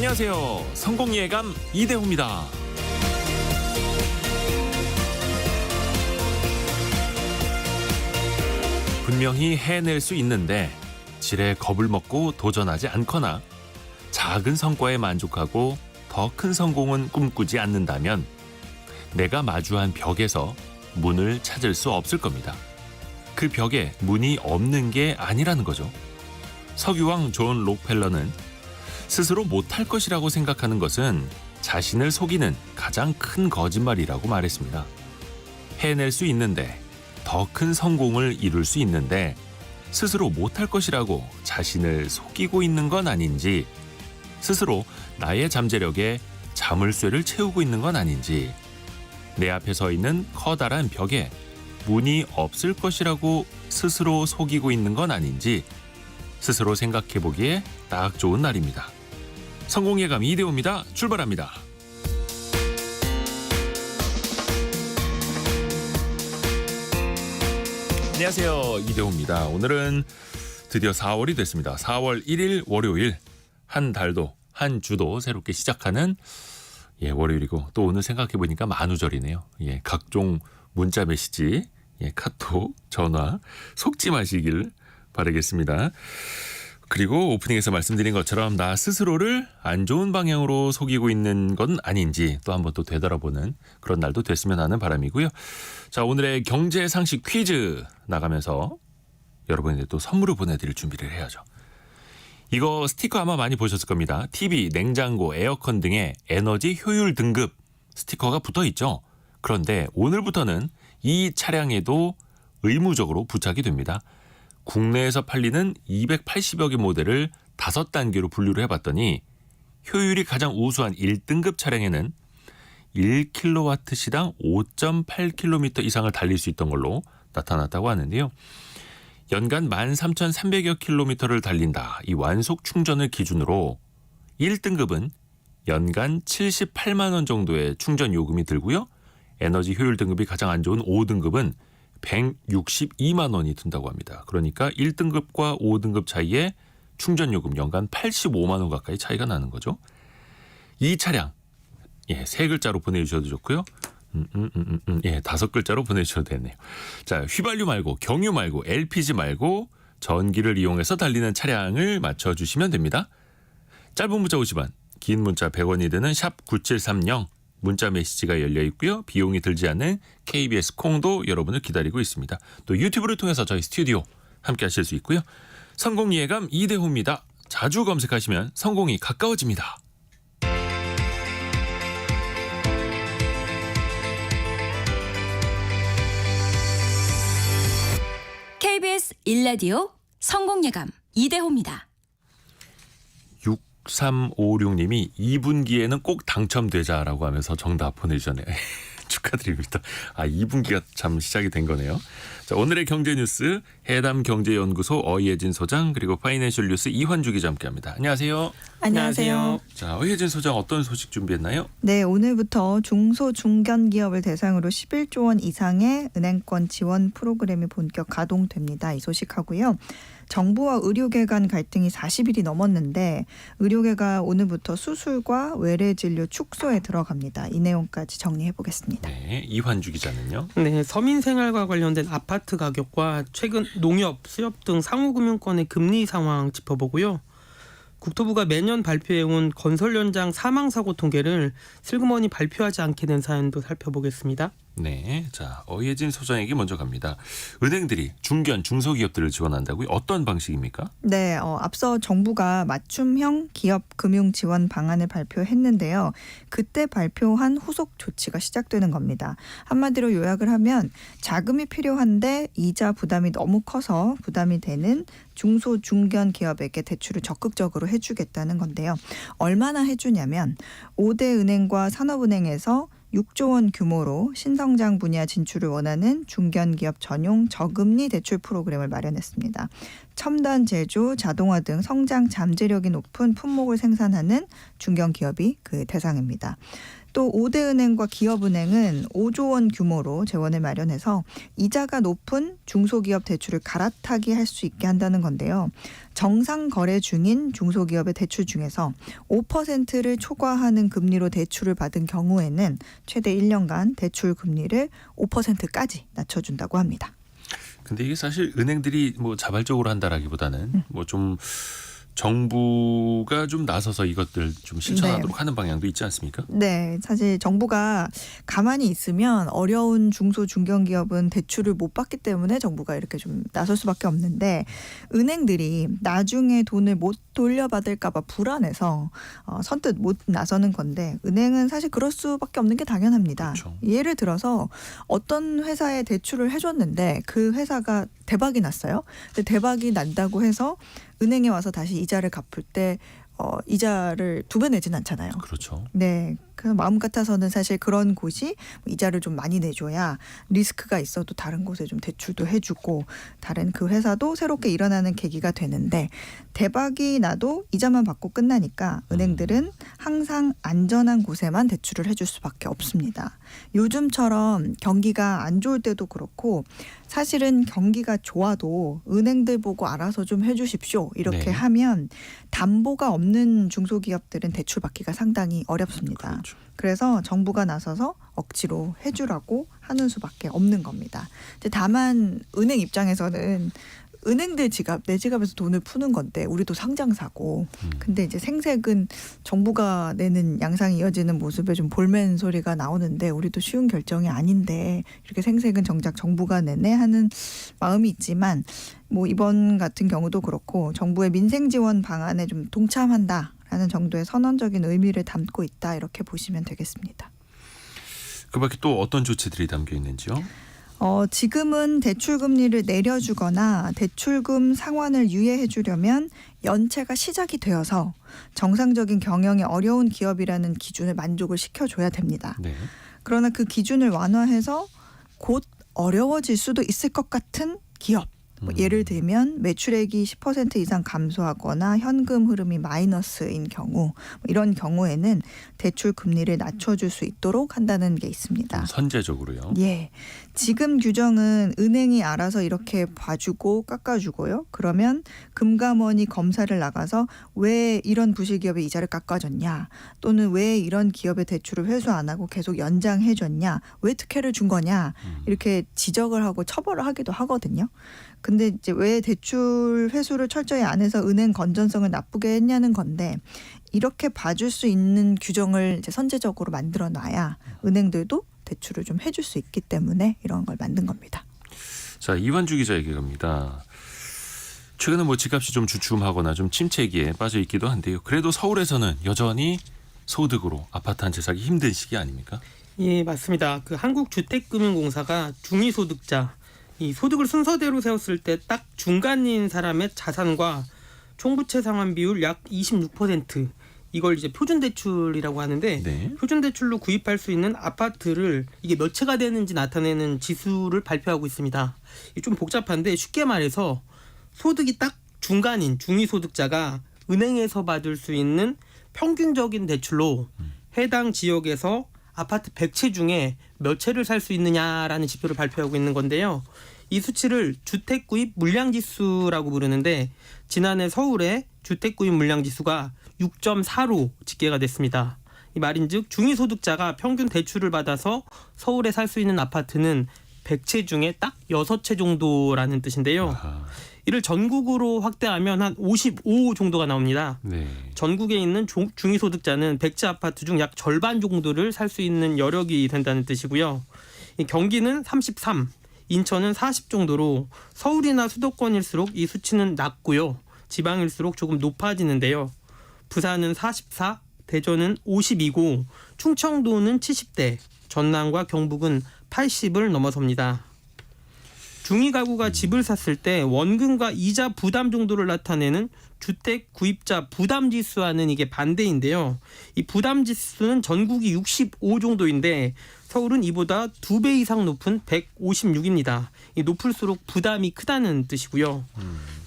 안녕하세요. 성공예감 이대호입니다. 분명히 해낼 수 있는데 지레 겁을 먹고 도전하지 않거나 작은 성과에 만족하고 더 큰 성공은 꿈꾸지 않는다면 내가 마주한 벽에서 문을 찾을 수 없을 겁니다. 그 벽에 문이 없는 게 아니라는 거죠. 석유왕 존 록펠러는 스스로 못할 것이라고 생각하는 것은 자신을 속이는 가장 큰 거짓말이라고 말했습니다. 해낼 수 있는데 더 큰 성공을 이룰 수 있는데 스스로 못할 것이라고 자신을 속이고 있는 건 아닌지, 스스로 나의 잠재력에 자물쇠를 채우고 있는 건 아닌지, 내 앞에 서 있는 커다란 벽에 문이 없을 것이라고 스스로 속이고 있는 건 아닌지 스스로 생각해보기에 딱 좋은 날입니다. 성공예감 이대호입니다. 출발합니다. 안녕하세요. 이대호입니다. 오늘은 드디어 4월이 됐습니다. 4월 1일 월요일, 한 달도 한 주도 새롭게 시작하는 월요일이고, 또 오늘 생각해보니까 만우절이네요. 각종 문자 메시지, 카톡, 전화 속지 마시길 바라겠습니다. 그리고 오프닝에서 말씀드린 것처럼 나 스스로를 안 좋은 방향으로 속이고 있는 건 아닌지 또 한번 또 되돌아보는 그런 날도 됐으면 하는 바람이고요. 자, 오늘의 경제 상식 퀴즈 나가면서 여러분에게 또 선물을 보내드릴 준비를 해야죠. 이거 스티커 아마 많이 보셨을 겁니다. TV, 냉장고, 에어컨 등의 에너지 효율 등급 스티커가 붙어 있죠. 그런데 오늘부터는 이 차량에도 의무적으로 부착이 됩니다. 국내에서 팔리는 280여 개 모델을 5단계로 분류를 해봤더니 효율이 가장 우수한 1등급 차량에는 1kW시당 5.8km 이상을 달릴 수 있던 걸로 나타났다고 하는데요. 연간 13,300여 킬로미터를 달린다. 이 완속 충전을 기준으로 1등급은 연간 78만 원 정도의 충전 요금이 들고요. 에너지 효율 등급이 가장 안 좋은 5등급은 162만 원이 든다고 합니다. 그러니까 1등급과 5등급 사이에 충전 요금 연간 85만 원 가까이 차이가 나는 거죠. 이 차량 3글자로 보내주셔도 좋고요. 5글자로 보내주셔도 되네요. 자, 휘발유 말고 경유 말고 LPG 말고 전기를 이용해서 달리는 차량을 맞춰주시면 됩니다. 짧은 문자 50원, 긴 문자 100원이 드는 샵 9730 문자 메시지가 열려 있고요. 비용이 들지 않는 KBS 콩도 여러분을 기다리고 있습니다. 또 유튜브를 통해서 저희 스튜디오 함께 하실 수 있고요. 성공예감 이대호입니다. 자주 검색하시면 성공이 가까워집니다. KBS 1라디오 성공예감 이대호입니다. 6356님이 2분기에는 꼭 당첨되자라고 하면서 정답 보내주셨네요. 축하드립니다. 2분기가 참 시작이 된 거네요. 자, 오늘의 경제뉴스 해담경제연구소 어이혜진 소장, 그리고 파이낸셜 뉴스 이환주 기자 함께합니다. 안녕하세요. 안녕하세요. 자, 어이혜진 소장 어떤 소식 준비했나요? 네, 오늘부터 중소중견기업을 대상으로 11조 원 이상의 은행권 지원 프로그램이 본격 가동됩니다. 이 소식하고요. 정부와 의료계 간 갈등이 40일이 넘었는데 의료계가 오늘부터 수술과 외래 진료 축소에 들어갑니다. 이 내용까지 정리해 보겠습니다. 네, 이환주 기자는요? 네, 서민 생활과 관련된 아파트 가격과 최근 농협, 수협 등 상호금융권의 금리 상황 짚어보고요. 국토부가 매년 발표해온 건설 현장 사망 사고 통계를 슬그머니 발표하지 않게 된 사연도 살펴보겠습니다. 네, 자, 어이혜진 소장에게 먼저 갑니다. 은행들이 중견, 중소기업들을 지원한다고요? 어떤 방식입니까? 네, 앞서 정부가 맞춤형 기업 금융 지원 방안을 발표했는데요. 그때 발표한 후속 조치가 시작되는 겁니다. 한마디로 요약을 하면 자금이 필요한데 이자 부담이 너무 커서 부담이 되는 중소 중견 기업에게 대출을 적극적으로 해주겠다는 건데요. 얼마나 해주냐면 5대 은행과 산업은행에서 6조 원 규모로 신성장 분야 진출을 원하는 중견기업 전용 저금리 대출 프로그램을 마련했습니다. 첨단 제조, 자동화 등 성장 잠재력이 높은 품목을 생산하는 중견기업이 그 대상입니다. 또 5대 은행과 기업은행은 5조 원 규모로 재원을 마련해서 이자가 높은 중소기업 대출을 갈아타기 할 수 있게 한다는 건데요. 정상 거래 중인 중소기업의 대출 중에서 5%를 초과하는 금리로 대출을 받은 경우에는 최대 1년간 대출 금리를 5%까지 낮춰준다고 합니다. 근데 이게 사실 은행들이 뭐 자발적으로 한다라기보다는 뭐 좀 정부가 좀 나서서 이것들 좀 실천하도록 하는 방향도 있지 않습니까? 네, 사실 정부가 가만히 있으면 어려운 중소 중견기업은 대출을 못 받기 때문에 정부가 이렇게 좀 나설 수밖에 없는데 은행들이 나중에 돈을 못 돌려받을까 봐 불안해서 선뜻 못 나서는 건데 은행은 사실 그럴 수밖에 없는 게 당연합니다. 그렇죠. 예를 들어서 어떤 회사에 대출을 해줬는데 그 회사가 대박이 났어요. 근데 대박이 난다고 해서 은행에 와서 다시 이자를 갚을 때 이자를 2배 내진 않잖아요. 그렇죠. 네. 그 마음 같아서는 사실 그런 곳이 이자를 좀 많이 내줘야 리스크가 있어도 다른 곳에 좀 대출도 해주고 다른 그 회사도 새롭게 일어나는 계기가 되는데 대박이 나도 이자만 받고 끝나니까 은행들은 항상 안전한 곳에만 대출을 해줄 수밖에 없습니다. 요즘처럼 경기가 안 좋을 때도 그렇고 사실은 경기가 좋아도 은행들 보고 알아서 좀 해주십시오. 이렇게 네. 하면 담보가 없는 중소기업들은 대출 받기가 상당히 어렵습니다. 그렇죠. 그래서 정부가 나서서 억지로 해주라고 하는 수밖에 없는 겁니다. 이제 다만 은행 입장에서는 은행들 지갑, 내 지갑에서 돈을 푸는 건데 우리도 상장사고 근데 이제 생색은 정부가 내는 양상이 이어지는 모습에 좀 볼멘 소리가 나오는데 우리도 쉬운 결정이 아닌데 이렇게 생색은 정작 정부가 내네 하는 마음이 있지만 뭐 이번 같은 경우도 그렇고 정부의 민생 지원 방안에 좀 동참한다라는 정도의 선언적인 의미를 담고 있다 이렇게 보시면 되겠습니다. 그 밖에 또 어떤 조치들이 담겨 있는지요? 지금은 대출 금리를 내려주거나 대출금 상환을 유예해 주려면 연체가 시작이 되어서 정상적인 경영이 어려운 기업이라는 기준을 만족을 시켜줘야 됩니다. 네. 그러나 그 기준을 완화해서 곧 어려워질 수도 있을 것 같은 기업. 뭐 예를 들면 매출액이 10% 이상 감소하거나 현금 흐름이 마이너스인 경우 뭐 이런 경우에는 대출 금리를 낮춰줄 수 있도록 한다는 게 있습니다. 선제적으로요. 예, 지금 규정은 은행이 알아서 이렇게 봐주고 깎아주고요. 그러면 금감원이 검사를 나가서 왜 이런 부실기업의 이자를 깎아줬냐 또는 왜 이런 기업의 대출을 회수 안 하고 계속 연장해줬냐 왜 특혜를 준 거냐 이렇게 지적을 하고 처벌을 하기도 하거든요. 근데 이제 왜 대출 회수를 철저히 안 해서 은행 건전성을 나쁘게 했냐는 건데 이렇게 봐줄 수 있는 규정을 이제 선제적으로 만들어 놔야 은행들도 대출을 좀 해줄 수 있기 때문에 이런 걸 만든 겁니다. 자, 이완주 기자에게 갑니다. 최근에 뭐 집값이 좀 주춤하거나 좀 침체기에 빠져 있기도 한데요. 그래도 서울에서는 여전히 소득으로 아파트 한 채 사기 힘든 시기 아닙니까? 예, 맞습니다. 그 한국주택금융공사가 중위소득자 이 소득을 순서대로 세웠을 때 딱 중간인 사람의 자산과 총부채 상환 비율 약 26% 이걸 이제 표준대출이라고 하는데 네. 표준대출로 구입할 수 있는 아파트를 이게 몇 채가 되는지 나타내는 지수를 발표하고 있습니다. 이게 좀 복잡한데 쉽게 말해서 소득이 딱 중간인 중위소득자가 은행에서 받을 수 있는 평균적인 대출로 해당 지역에서 아파트 100채 중에 몇 채를 살 수 있느냐라는 지표를 발표하고 있는 건데요. 이 수치를 주택구입 물량지수라고 부르는데 지난해 서울의 주택구입 물량지수가 6.4로 집계가 됐습니다. 이 말인즉 중위소득자가 평균 대출을 받아서 서울에 살 수 있는 아파트는 100채 중에 딱 6채 정도라는 뜻인데요. 아하. 이를 전국으로 확대하면 한 55 정도가 나옵니다. 네. 전국에 있는 중위소득자는 100채 아파트 중 약 절반 정도를 살 수 있는 여력이 된다는 뜻이고요. 경기는 33, 인천은 40 정도로 서울이나 수도권일수록 이 수치는 낮고요. 지방일수록 조금 높아지는데요. 부산은 44, 대전은 52고 충청도는 70대, 전남과 경북은 80을 넘어섭니다. 중위 가구가 집을 샀을 때 원금과 이자 부담 정도를 나타내는 주택 구입자 부담 지수와는 이게 반대인데요. 이 부담 지수는 전국이 65 정도인데 서울은 이보다 2배 이상 높은 156입니다. 이 높을수록 부담이 크다는 뜻이고요.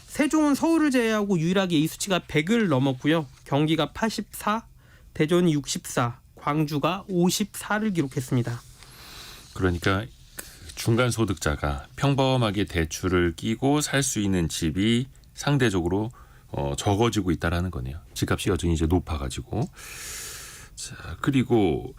세종은 서울을 제외하고 유일하게 이 수치가 100을 넘었고요. 경기가 84, 대전이 64, 광주가 54를 기록했습니다. 그러니까 그 중간 소득자가 평범하게 대출을 끼고 살 수 있는 집이 상대적으로 적어지고 있다라는 거네요. 집값이 여전히 이제 높아가지고. 자, 그리고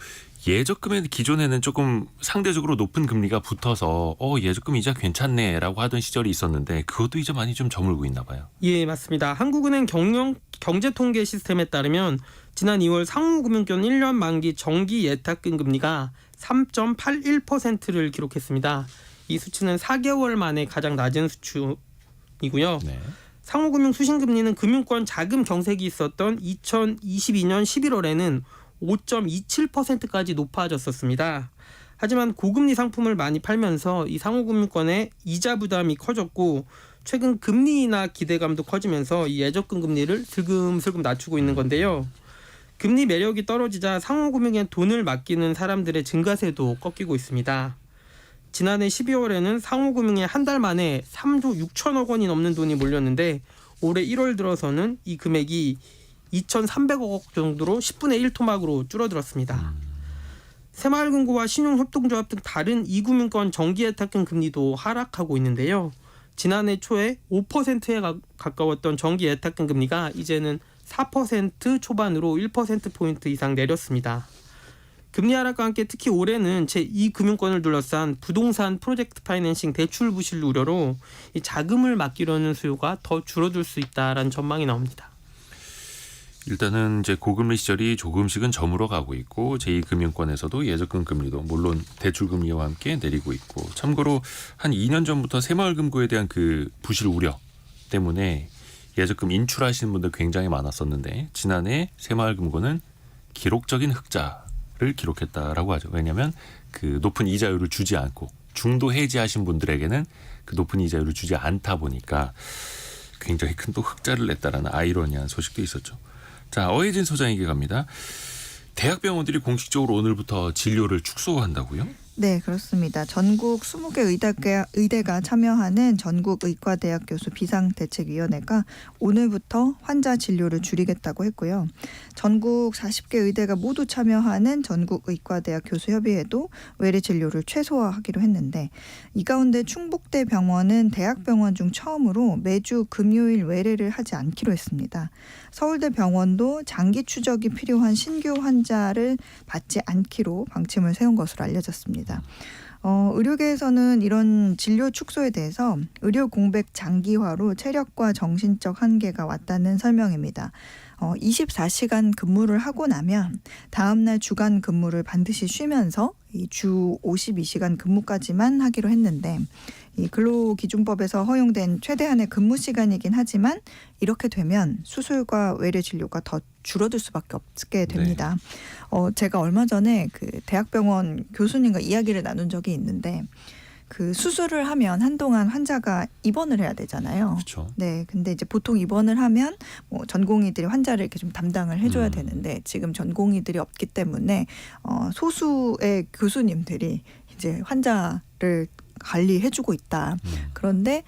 예적금에 기존에는 조금 상대적으로 높은 금리가 붙어서 예적금 이자 괜찮네라고 하던 시절이 있었는데 그것도 이제 많이 좀 저물고 있나 봐요. 예, 맞습니다. 한국은행 경제통계 시스템에 따르면 지난 2월 상호금융권 1년 만기 정기 예탁금 금리가 3.81%를 기록했습니다. 이 수치는 4개월 만에 가장 낮은 수치이고요. 네. 상호금융 수신금리는 금융권 자금 경색이 있었던 2022년 11월에는 5.27%까지 높아졌었습니다. 하지만 고금리 상품을 많이 팔면서 이 상호금융권의 이자 부담이 커졌고 최근 금리 인하 기대감도 커지면서 이 예적금 금리를 슬금슬금 낮추고 있는 건데요. 금리 매력이 떨어지자 상호금융에 돈을 맡기는 사람들의 증가세도 꺾이고 있습니다. 지난해 12월에는 상호금융에 한 달 만에 3조 6천억 원이 넘는 돈이 몰렸는데 올해 1월 들어서는 이 금액이 2,300억 정도로 10분의 1 토막으로 줄어들었습니다. 새마을금고와 신용협동조합 등 다른 이금융권 정기예탁금 금리도 하락하고 있는데요. 지난해 초에 5%에 가까웠던 정기예탁금 금리가 이제는 4% 초반으로 1%포인트 이상 내렸습니다. 금리 하락과 함께 특히 올해는 제2금융권을 둘러싼 부동산 프로젝트 파이낸싱 대출 부실 우려로 이 자금을 맡기려는 수요가 더 줄어들 수 있다라는 전망이 나옵니다. 일단은 이제 고금리 시절이 조금씩은 저물어 가고 있고 제2금융권에서도 예적금 금리도 물론 대출 금리와 함께 내리고 있고 참고로 한 2년 전부터 새마을금고에 대한 그 부실 우려 때문에 예적금 인출하시는 분들 굉장히 많았었는데 지난해 새마을금고는 기록적인 흑자를 기록했다라고 하죠. 왜냐하면 그 높은 이자율을 주지 않고 중도 해지하신 분들에게는 그 높은 이자율을 주지 않다 보니까 굉장히 큰 또 흑자를 냈다라는 아이러니한 소식도 있었죠. 자, 어혜진 소장에게 갑니다. 대학병원들이 공식적으로 오늘부터 진료를 축소한다고요? 네, 그렇습니다. 전국 20개 의대가 참여하는 전국의과대학 교수 비상대책위원회가 오늘부터 환자 진료를 줄이겠다고 했고요. 전국 40개 의대가 모두 참여하는 전국의과대학 교수협의회도 외래 진료를 최소화하기로 했는데 이 가운데 충북대 병원은 대학병원 중 처음으로 매주 금요일 외래를 하지 않기로 했습니다. 서울대 병원도 장기 추적이 필요한 신규 환자를 받지 않기로 방침을 세운 것으로 알려졌습니다. 의료계에서는 이런 진료 축소에 대해서 의료 공백 장기화로 체력과 정신적 한계가 왔다는 설명입니다. 24시간 근무를 하고 나면 다음날 주간 근무를 반드시 쉬면서 이 주 52시간 근무까지만 하기로 했는데 이 근로기준법에서 허용된 최대한의 근무 시간이긴 하지만 이렇게 되면 수술과 외래 진료가 더 줄어들 수밖에 없게 됩니다. 제가 얼마 전에 그 대학병원 교수님과 이야기를 나눈 적이 있는데 그 수술을 하면 한동안 환자가 입원을 해야 되잖아요. 그렇죠. 네, 근데 이제 보통 입원을 하면 뭐 전공의들이 환자를 이렇게 좀 담당을 해줘야 되는데 지금 전공의들이 없기 때문에 소수의 교수님들이 이제 환자를 관리해주고 있다. 그런데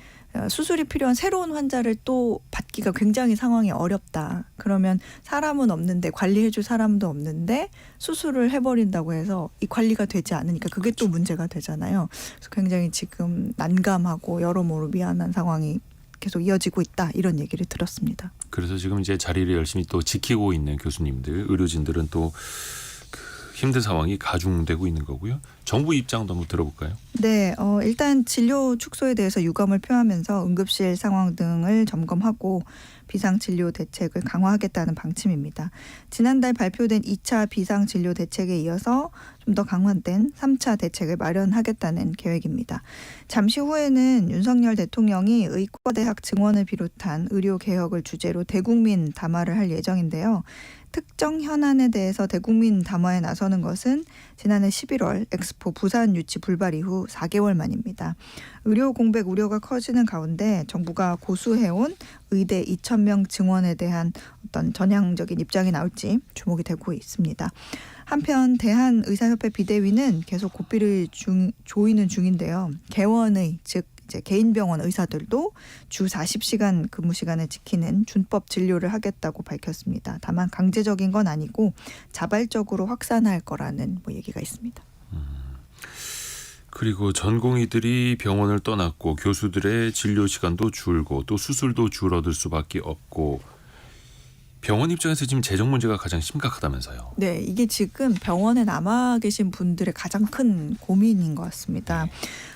수술이 필요한 새로운 환자를 또 받기가 굉장히 상황이 어렵다. 그러면 사람은 없는데 관리해줄 사람도 없는데 수술을 해버린다고 해서 이 관리가 되지 않으니까 그게 또 문제가 되잖아요. 그래서 굉장히 지금 난감하고 여러모로 미안한 상황이 계속 이어지고 있다. 이런 얘기를 들었습니다. 그래서 지금 이제 자리를 열심히 또 지키고 있는 교수님들, 의료진들은 또 힘든 상황이 가중되고 있는 거고요. 정부 입장도 한번 들어볼까요? 네, 일단 진료 축소에 대해서 유감을 표하면서 응급실 상황 등을 점검하고 비상진료 대책을 강화하겠다는 방침입니다. 지난달 발표된 2차 비상진료 대책에 이어서 좀 더 강화된 3차 대책을 마련하겠다는 계획입니다. 잠시 후에는 윤석열 대통령이 의과대학 증원을 비롯한 의료개혁을 주제로 대국민 담화를 할 예정인데요. 특정 현안에 대해서 대국민 담화에 나서는 것은 지난해 11월 엑스포 부산 유치 불발 이후 4개월 만입니다. 의료 공백 우려가 커지는 가운데 정부가 고수해온 의대 2,000명 증원에 대한 어떤 전향적인 입장이 나올지 주목이 되고 있습니다. 한편 대한의사협회 비대위는 계속 고삐를 조이는 중인데요. 개원의 즉 이제 개인 병원 의사들도 주 40시간 근무 시간을 지키는 준법 진료를 하겠다고 밝혔습니다. 다만 강제적인 건 아니고 자발적으로 확산할 거라는 뭐 얘기가 있습니다. 그리고 전공의들이 병원을 떠났고 교수들의 진료 시간도 줄고 또 수술도 줄어들 수밖에 없고 병원 입장에서 지금 재정 문제가 가장 심각하다면서요. 네, 이게 지금 병원에 남아 계신 분들의 가장 큰 고민인 것 같습니다.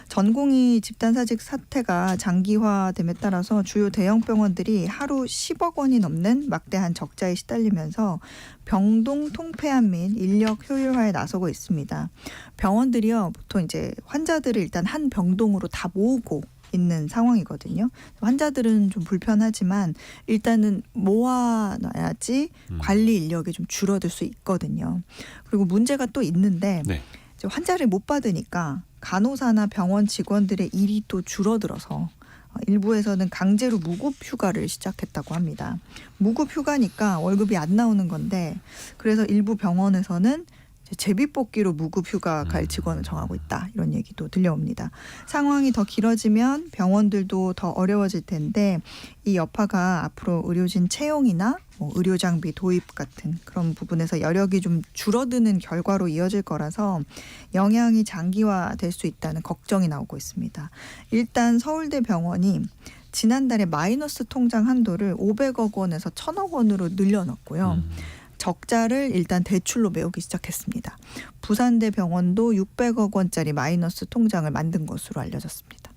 전공의 집단사직 사태가 장기화됨에 따라서 주요 대형 병원들이 하루 10억 원이 넘는 막대한 적자에 시달리면서 병동 통폐합 및 인력 효율화에 나서고 있습니다. 병원들이요, 보통 이제 환자들을 일단 한 병동으로 다 모으고 있는 상황이거든요. 환자들은 좀 불편하지만 일단은 모아놔야지 관리 인력이 좀 줄어들 수 있거든요. 그리고 문제가 또 있는데 네. 이제 환자를 못 받으니까 간호사나 병원 직원들의 일이 또 줄어들어서 일부에서는 강제로 무급 휴가를 시작했다고 합니다. 무급 휴가니까 월급이 안 나오는 건데 그래서 일부 병원에서는 제비뽑기로 무급 휴가 갈 직원을 정하고 있다. 이런 얘기도 들려옵니다. 상황이 더 길어지면 병원들도 더 어려워질 텐데 이 여파가 앞으로 의료진 채용이나 뭐 의료 장비 도입 같은 그런 부분에서 여력이 좀 줄어드는 결과로 이어질 거라서 영향이 장기화될 수 있다는 걱정이 나오고 있습니다. 일단 서울대 병원이 지난달에 마이너스 통장 한도를 500억 원에서 1000억 원으로 늘려놨고요. 적자를 일단 대출로 메우기 시작했습니다. 부산대 병원도 600억 원짜리 마이너스 통장을 만든 것으로 알려졌습니다.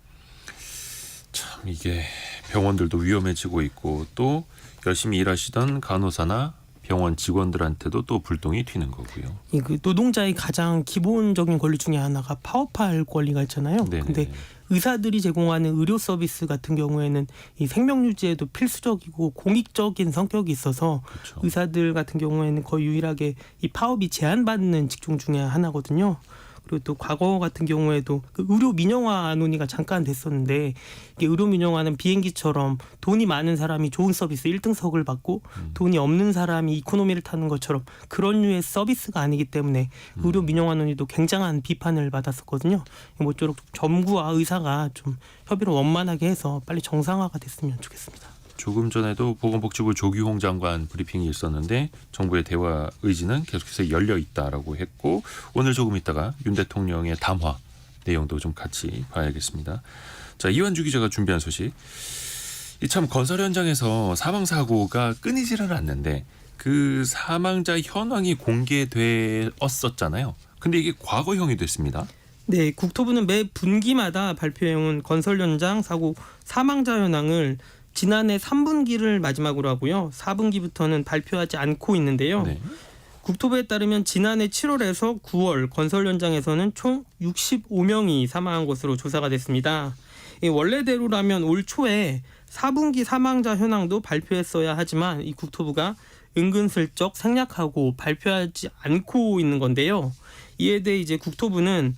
참 이게 병원들도 위험해지고 있고 또 열심히 일하시던 간호사나 병원 직원들한테도 또 불똥이 튀는 거고요. 그 노동자의 가장 기본적인 권리 중에 하나가 파업할 권리가 있잖아요. 네네. 근데 의사들이 제공하는 의료 서비스 같은 경우에는 이 생명 유지에도 필수적이고 공익적인 성격이 있어서 그렇죠. 의사들 같은 경우에는 거의 유일하게 이 파업이 제한받는 직종 중에 하나거든요. 그리고 또 과거 같은 경우에도 그 의료 민영화 논의가 잠깐 됐었는데 이게 의료 민영화는 비행기처럼 돈이 많은 사람이 좋은 서비스 1등석을 받고 돈이 없는 사람이 이코노미를 타는 것처럼 그런 류의 서비스가 아니기 때문에 의료 민영화 논의도 굉장한 비판을 받았었거든요. 모쪼록 정부와 의사가 좀 협의를 원만하게 해서 빨리 정상화가 됐으면 좋겠습니다. 조금 전에도 보건복지부 조규홍 장관 브리핑이 있었는데 정부의 대화 의지는 계속해서 열려 있다라고 했고 오늘 조금 있다가 윤 대통령의 담화 내용도 좀 같이 봐야겠습니다. 자, 이완주 기자가 준비한 소식. 이 참 건설 현장에서 사망 사고가 끊이지를 않는데 그 사망자 현황이 공개되었었잖아요. 근데 이게 과거형이 됐습니다. 네, 국토부는 매 분기마다 발표해온 건설 현장 사고 사망자 현황을 지난해 3분기를 마지막으로 하고요. 4분기부터는 발표하지 않고 있는데요. 네. 국토부에 따르면 지난해 7월에서 9월 건설 현장에서는 총 65명이 사망한 것으로 조사가 됐습니다. 원래대로라면 올 초에 4분기 사망자 현황도 발표했어야 하지만 이 국토부가 은근슬쩍 생략하고 발표하지 않고 있는 건데요. 이에 대해 이제 국토부는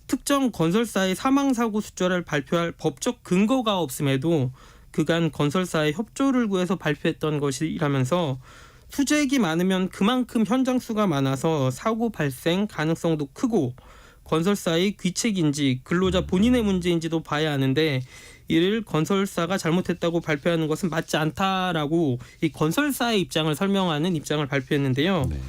특정 건설사의 사망사고 숫자를 발표할 법적 근거가 없음에도 그간 건설사의 협조를 구해서 발표했던 것이라면서 수재액이 많으면 그만큼 현장 수가 많아서 사고 발생 가능성도 크고 건설사의 귀책인지 근로자 본인의 문제인지도 봐야 하는데 이를 건설사가 잘못했다고 발표하는 것은 맞지 않다라고 이 건설사의 입장을 설명하는 입장을 발표했는데요. 네.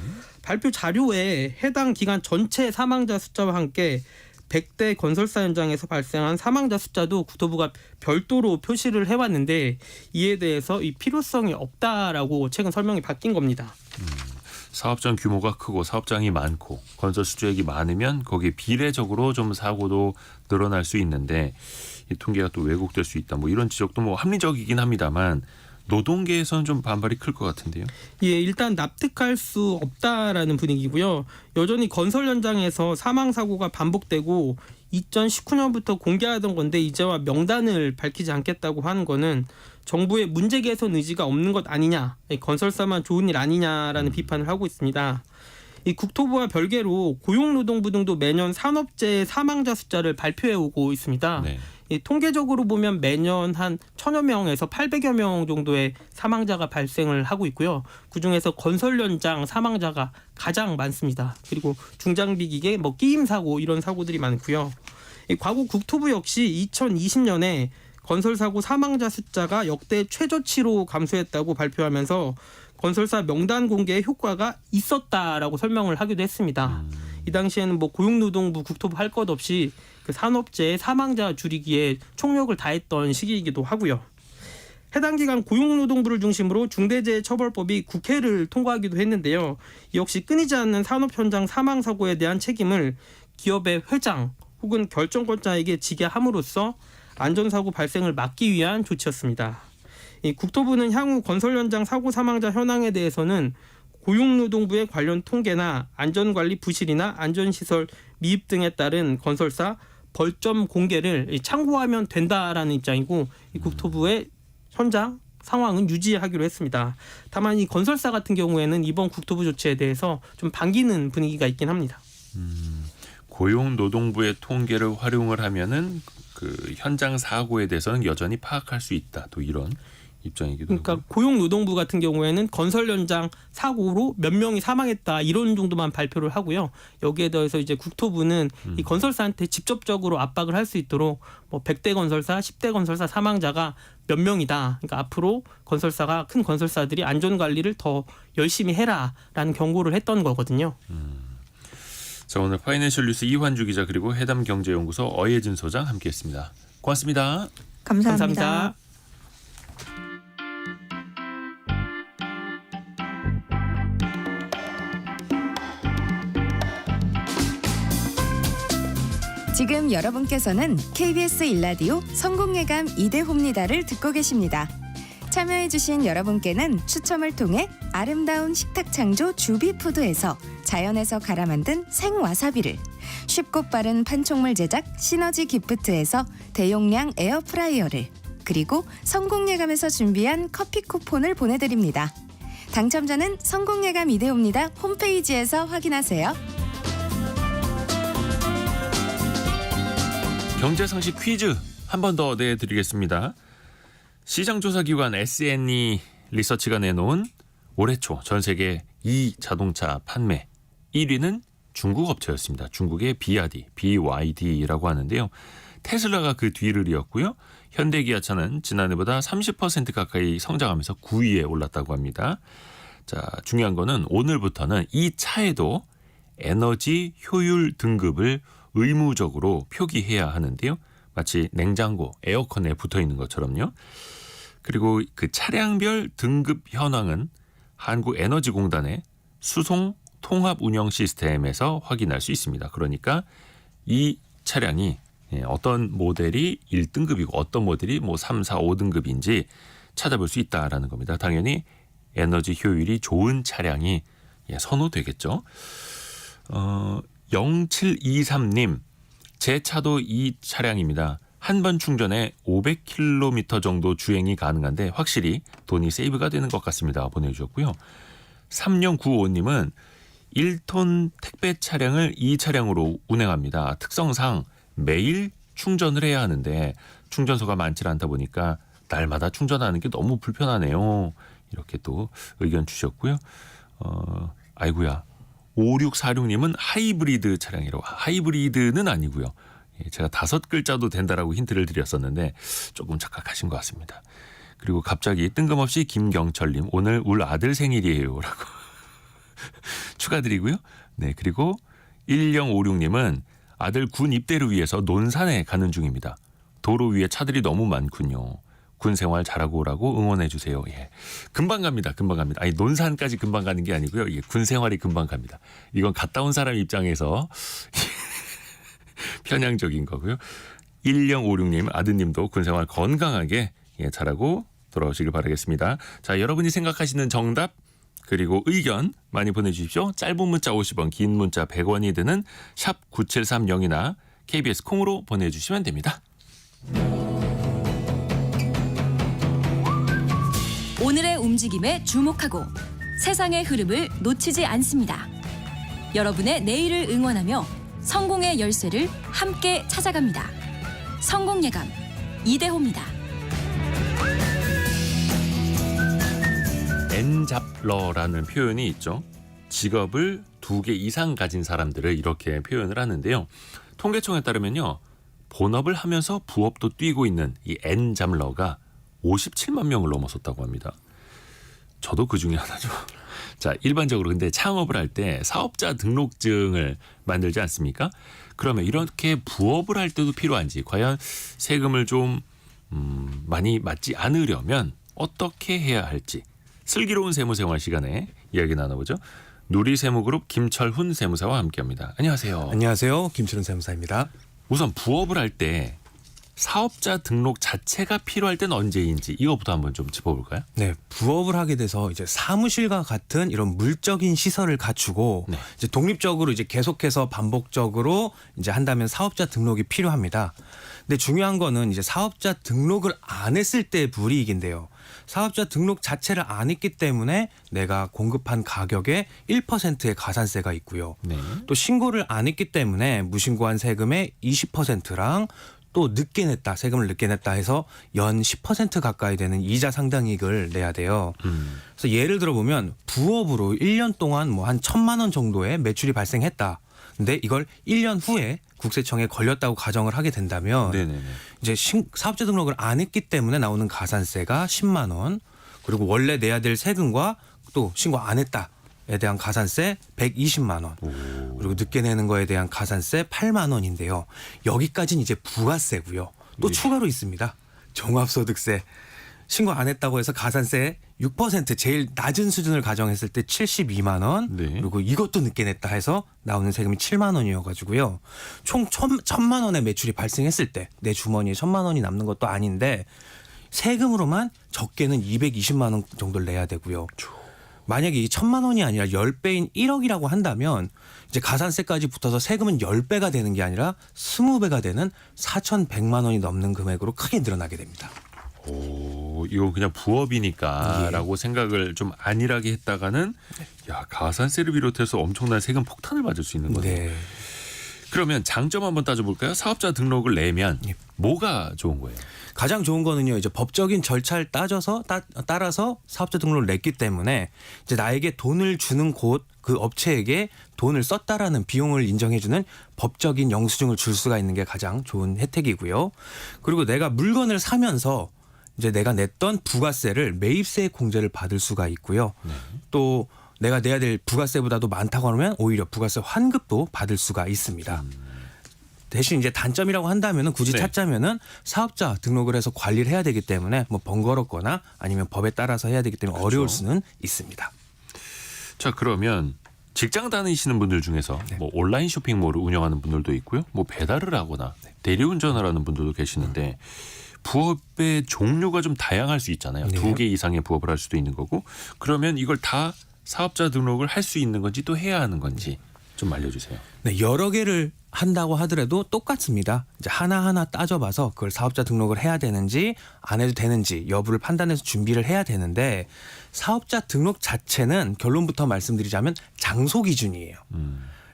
발표 자료에 해당 기간 전체 사망자 숫자와 함께 100대 건설사 현장에서 발생한 사망자 숫자도 국토부가 별도로 표시를 해왔는데 이에 대해서 이 필요성이 없다라고 최근 설명이 바뀐 겁니다. 사업장 규모가 크고 사업장이 많고 건설 수주액이 많으면 거기에 비례적으로 좀 사고도 늘어날 수 있는데 이 통계가 또 왜곡될 수 있다. 뭐 이런 지적도 뭐 합리적이긴 합니다만 노동계에서는 좀 반발이 클 것 같은데요. 예, 일단 납득할 수 없다라는 분위기고요. 여전히 건설 현장에서 사망 사고가 반복되고 2019년부터 공개하던 건데 이제와 명단을 밝히지 않겠다고 하는 거는 정부의 문제 개선 의지가 없는 것 아니냐, 건설사만 좋은 일 아니냐라는 비판을 하고 있습니다. 이 국토부와 별개로 고용노동부 등도 매년 산업재해 사망자 숫자를 발표해 오고 있습니다. 네. 이 통계적으로 보면 매년 한 1000여 명에서 800여 명 정도의 사망자가 발생을 하고 있고요. 그중에서 건설 현장 사망자가 가장 많습니다. 그리고 중장비 기계, 끼임 사고 이런 사고들이 많고요. 이 과거 국토부 역시 2020년에 건설사고 사망자 숫자가 역대 최저치로 감소했다고 발표하면서 건설사 명단 공개에 효과가 있었다라고 설명을 하기도 했습니다. 이 당시에는 뭐 고용노동부 국토부 할 것 없이 그 산업재해 사망자 줄이기에 총력을 다했던 시기이기도 하고요. 해당 기간 고용노동부를 중심으로 중대재해처벌법이 국회를 통과하기도 했는데요. 역시 끊이지 않는 산업 현장 사망 사고에 대한 책임을 기업의 회장 혹은 결정권자에게 지게 함으로써 안전사고 발생을 막기 위한 조치였습니다. 이 국토부는 향후 건설 현장 사고 사망자 현황에 대해서는 고용노동부의 관련 통계나 안전관리 부실이나 안전시설 미흡 등에 따른 건설사 벌점 공개를 참고하면 된다라는 입장이고 이 국토부의 현장 상황은 유지하기로 했습니다. 다만 이 건설사 같은 경우에는 이번 국토부 조치에 대해서 좀 반기는 분위기가 있긴 합니다. 고용노동부의 통계를 활용을 하면은 그 현장 사고에 대해서는 여전히 파악할 수 있다. 또 이런 입장이기도 그러니까 하고. 고용노동부 같은 경우에는 건설 현장 사고로 몇 명이 사망했다 이런 정도만 발표를 하고요. 여기에 더해서 이제 국토부는 이 건설사한테 직접적으로 압박을 할 수 있도록 뭐 100대 건설사, 10대 건설사 사망자가 몇 명이다. 그러니까 앞으로 건설사가 큰 건설사들이 안전 관리를 더 열심히 해라라는 경고를 했던 거거든요. 자, 오늘 파이낸셜 뉴스 이환주 기자 그리고 해담경제연구소 어예진 소장 함께했습니다. 고맙습니다. 감사합니다. 지금 여러분께서는 KBS 일라디오 성공예감 이대호입니다를 듣고 계십니다. 참여해주신 여러분께는 추첨을 통해 아름다운 식탁 창조 주비푸드에서 자연에서 갈아 만든 생와사비를, 쉽고 빠른 판촉물 제작 시너지 기프트에서 대용량 에어프라이어를, 그리고 성공예감에서 준비한 커피 쿠폰을 보내드립니다. 당첨자는 성공예감 이대호입니다 홈페이지에서 확인하세요. 경제상식 퀴즈 한 번 더 내드리겠습니다. 시장조사기관 SNE 리서치가 내놓은 올해 초 전 세계 자동차 판매 1위는 중국 업체였습니다. 중국의 BYD라고 하는데요. 테슬라가 그 뒤를 이었고요. 현대기아차는 지난해보다 30% 가까이 성장하면서 9위에 올랐다고 합니다. 자, 중요한 거는 오늘부터는 이 차에도 에너지 효율 등급을 의무적으로 표기해야 하는데요. 마치 냉장고, 에어컨에 붙어 있는 것처럼요. 그리고 그 차량별 등급 현황은 한국에너지공단의 수송 통합 운영 시스템에서 확인할 수 있습니다. 그러니까 이 차량이 어떤 모델이 1등급이고 어떤 모델이 뭐 3, 4, 5등급인지 찾아볼 수 있다라는 겁니다. 당연히 에너지 효율이 좋은 차량이 선호되겠죠. 0723님, 제 차도 이 차량입니다. 한 번 충전에 500km 정도 주행이 가능한데 확실히 돈이 세이브가 되는 것 같습니다. 보내주셨고요. 3095님은 1톤 택배 차량을 이 차량으로 운행합니다. 특성상 매일 충전을 해야 하는데 충전소가 많지 않다 보니까 날마다 충전하는 게 너무 불편하네요. 이렇게 또 의견 주셨고요. 아이고야. 5646님은 하이브리드 차량이라고. 하이브리드는 아니고요. 제가 5글자도 된다라고 힌트를 드렸었는데 조금 착각하신 것 같습니다. 그리고 갑자기 뜬금없이 김경철님, 오늘 울 아들 생일이에요 라고 축하드리고요. 네, 그리고 1056님은 아들 군 입대를 위해서 논산에 가는 중입니다. 도로 위에 차들이 너무 많군요. 군 생활 잘하고 오라고 응원해 주세요. 예. 금방 갑니다. 금방 갑니다. 아니, 논산까지 금방 가는 게 아니고요. 예, 군 생활이 금방 갑니다. 이건 갔다 온 사람 입장에서 편향적인 거고요. 1056님 아드님도 군 생활 건강하게 잘하고 돌아오시길 바라겠습니다. 자, 여러분이 생각하시는 정답 그리고 의견 많이 보내주십시오. 짧은 문자 50원, 긴 문자 100원이 드는 샵 9730이나 KBS 콩으로 보내주시면 됩니다. 오늘의 움직임에 주목하고 세상의 흐름을 놓치지 않습니다. 여러분의 내일을 응원하며 성공의 열쇠를 함께 찾아갑니다. 성공예감 이대호입니다. 엔잡러라는 표현이 있죠. 직업을 2개 이상 가진 사람들을 이렇게 표현을 하는데요. 통계청에 따르면요. 본업을 하면서 부업도 뛰고 있는 이 N잡러가 57만 명을 넘어섰다고 합니다. 저도 그 중에 하나죠. 자, 일반적으로 근데 창업을 할 때 사업자 등록증을 만들지 않습니까? 그러면 이렇게 부업을 할 때도 필요한지, 과연 세금을 좀 많이 맞지 않으려면 어떻게 해야 할지, 슬기로운 세무생활 시간에 이야기 나눠보죠. 누리세무그룹 김철훈 세무사와 함께합니다. 안녕하세요. 안녕하세요. 김철훈 세무사입니다. 우선 부업을 할 때 사업자 등록 자체가 필요할 때는 언제인지 이거부터 한번 좀 짚어볼까요? 네, 부업을 하게 돼서 이제 사무실과 같은 이런 물적인 시설을 갖추고 네. 이제 독립적으로 이제 계속해서 반복적으로 이제 한다면 사업자 등록이 필요합니다. 근데 중요한 거는 이제 사업자 등록을 안 했을 때의 불이익인데요. 사업자 등록 자체를 안 했기 때문에 내가 공급한 가격에 1%의 가산세가 있고요. 네. 또 신고를 안 했기 때문에 무신고한 세금의 20%랑 또 늦게 냈다, 세금을 늦게 냈다 해서 연 10% 가까이 되는 이자 상당이익을 내야 돼요. 그래서 예를 들어 보면 부업으로 1년 동안 뭐 한 1,000만 원 정도의 매출이 발생했다. 근데 이걸 1년 후에 국세청에 걸렸다고 가정을 하게 된다면 네네네. 이제 사업자 등록을 안 했기 때문에 나오는 가산세가 10만 원, 그리고 원래 내야 될 세금과 또 신고 안 했다에 대한 가산세 120만 원, 그리고 늦게 내는 거에 대한 가산세 8만 원인데요. 여기까지는 이제 부가세고요. 또 네. 추가로 있습니다. 종합소득세. 신고 안 했다고 해서 가산세 6% 제일 낮은 수준을 가정했을 때 72만 원, 네. 그리고 이것도 늦게 냈다 해서 나오는 세금이 7만 원이어가지고요. 총 1,000만 원의 매출이 발생했을 때 내 주머니에 1,000만 원이 남는 것도 아닌데 세금으로만 적게는 220만 원 정도를 내야 되고요. 만약에 이 1,000만 원이 아니라 10배인 1억이라고 한다면 이제 가산세까지 붙어서 세금은 10배가 되는 게 아니라 20배가 되는 4,100만 원이 넘는 금액으로 크게 늘어나게 됩니다. 오, 이거 그냥 부업이니까라고 생각을 좀 안일하게 했다가는 야, 가산세를 비롯해서 엄청난 세금 폭탄을 맞을 수 있는 거네요. 네. 그러면 장점 한번 따져볼까요? 사업자 등록을 내면 예. 뭐가 좋은 거예요? 가장 좋은 거는요, 이제 법적인 절차를 따라서 사업자 등록을 냈기 때문에 이제 나에게 돈을 주는 곳 그 업체에게 돈을 썼다라는 비용을 인정해주는 법적인 영수증을 줄 수가 있는 게 가장 좋은 혜택이고요. 그리고 내가 물건을 사면서 이제 내가 냈던 부가세를 매입세 공제를 받을 수가 있고요. 또 내가 내야 될 부가세보다도 많다고 하면 오히려 부가세 환급도 받을 수가 있습니다. 대신 이제 단점이라고 한다면은 굳이 네. 찾자면은 사업자 등록을 해서 관리를 해야 되기 때문에 뭐 번거롭거나 아니면 법에 따라서 해야 되기 때문에 어려울 수는 있습니다. 자, 그러면 직장 다니시는 분들 중에서 뭐 온라인 쇼핑몰을 운영하는 분들도 있고요. 뭐 배달을 하거나 대리운전을 하는 분들도 계시는데 부업의 종류가 좀 다양할 수 있잖아요. 네. 2개 이상의 부업을 할 수도 있는 거고. 그러면 이걸 다 사업자 등록을 할 수 있는 건지 또 해야 하는 건지 좀 알려주세요. 네, 여러 개를 한다고 하더라도 똑같습니다. 이제 하나하나 따져봐서 그걸 사업자 등록을 해야 되는지 안 해도 되는지 여부를 판단해서 준비를 해야 되는데 사업자 등록 자체는 결론부터 말씀드리자면 장소 기준이에요.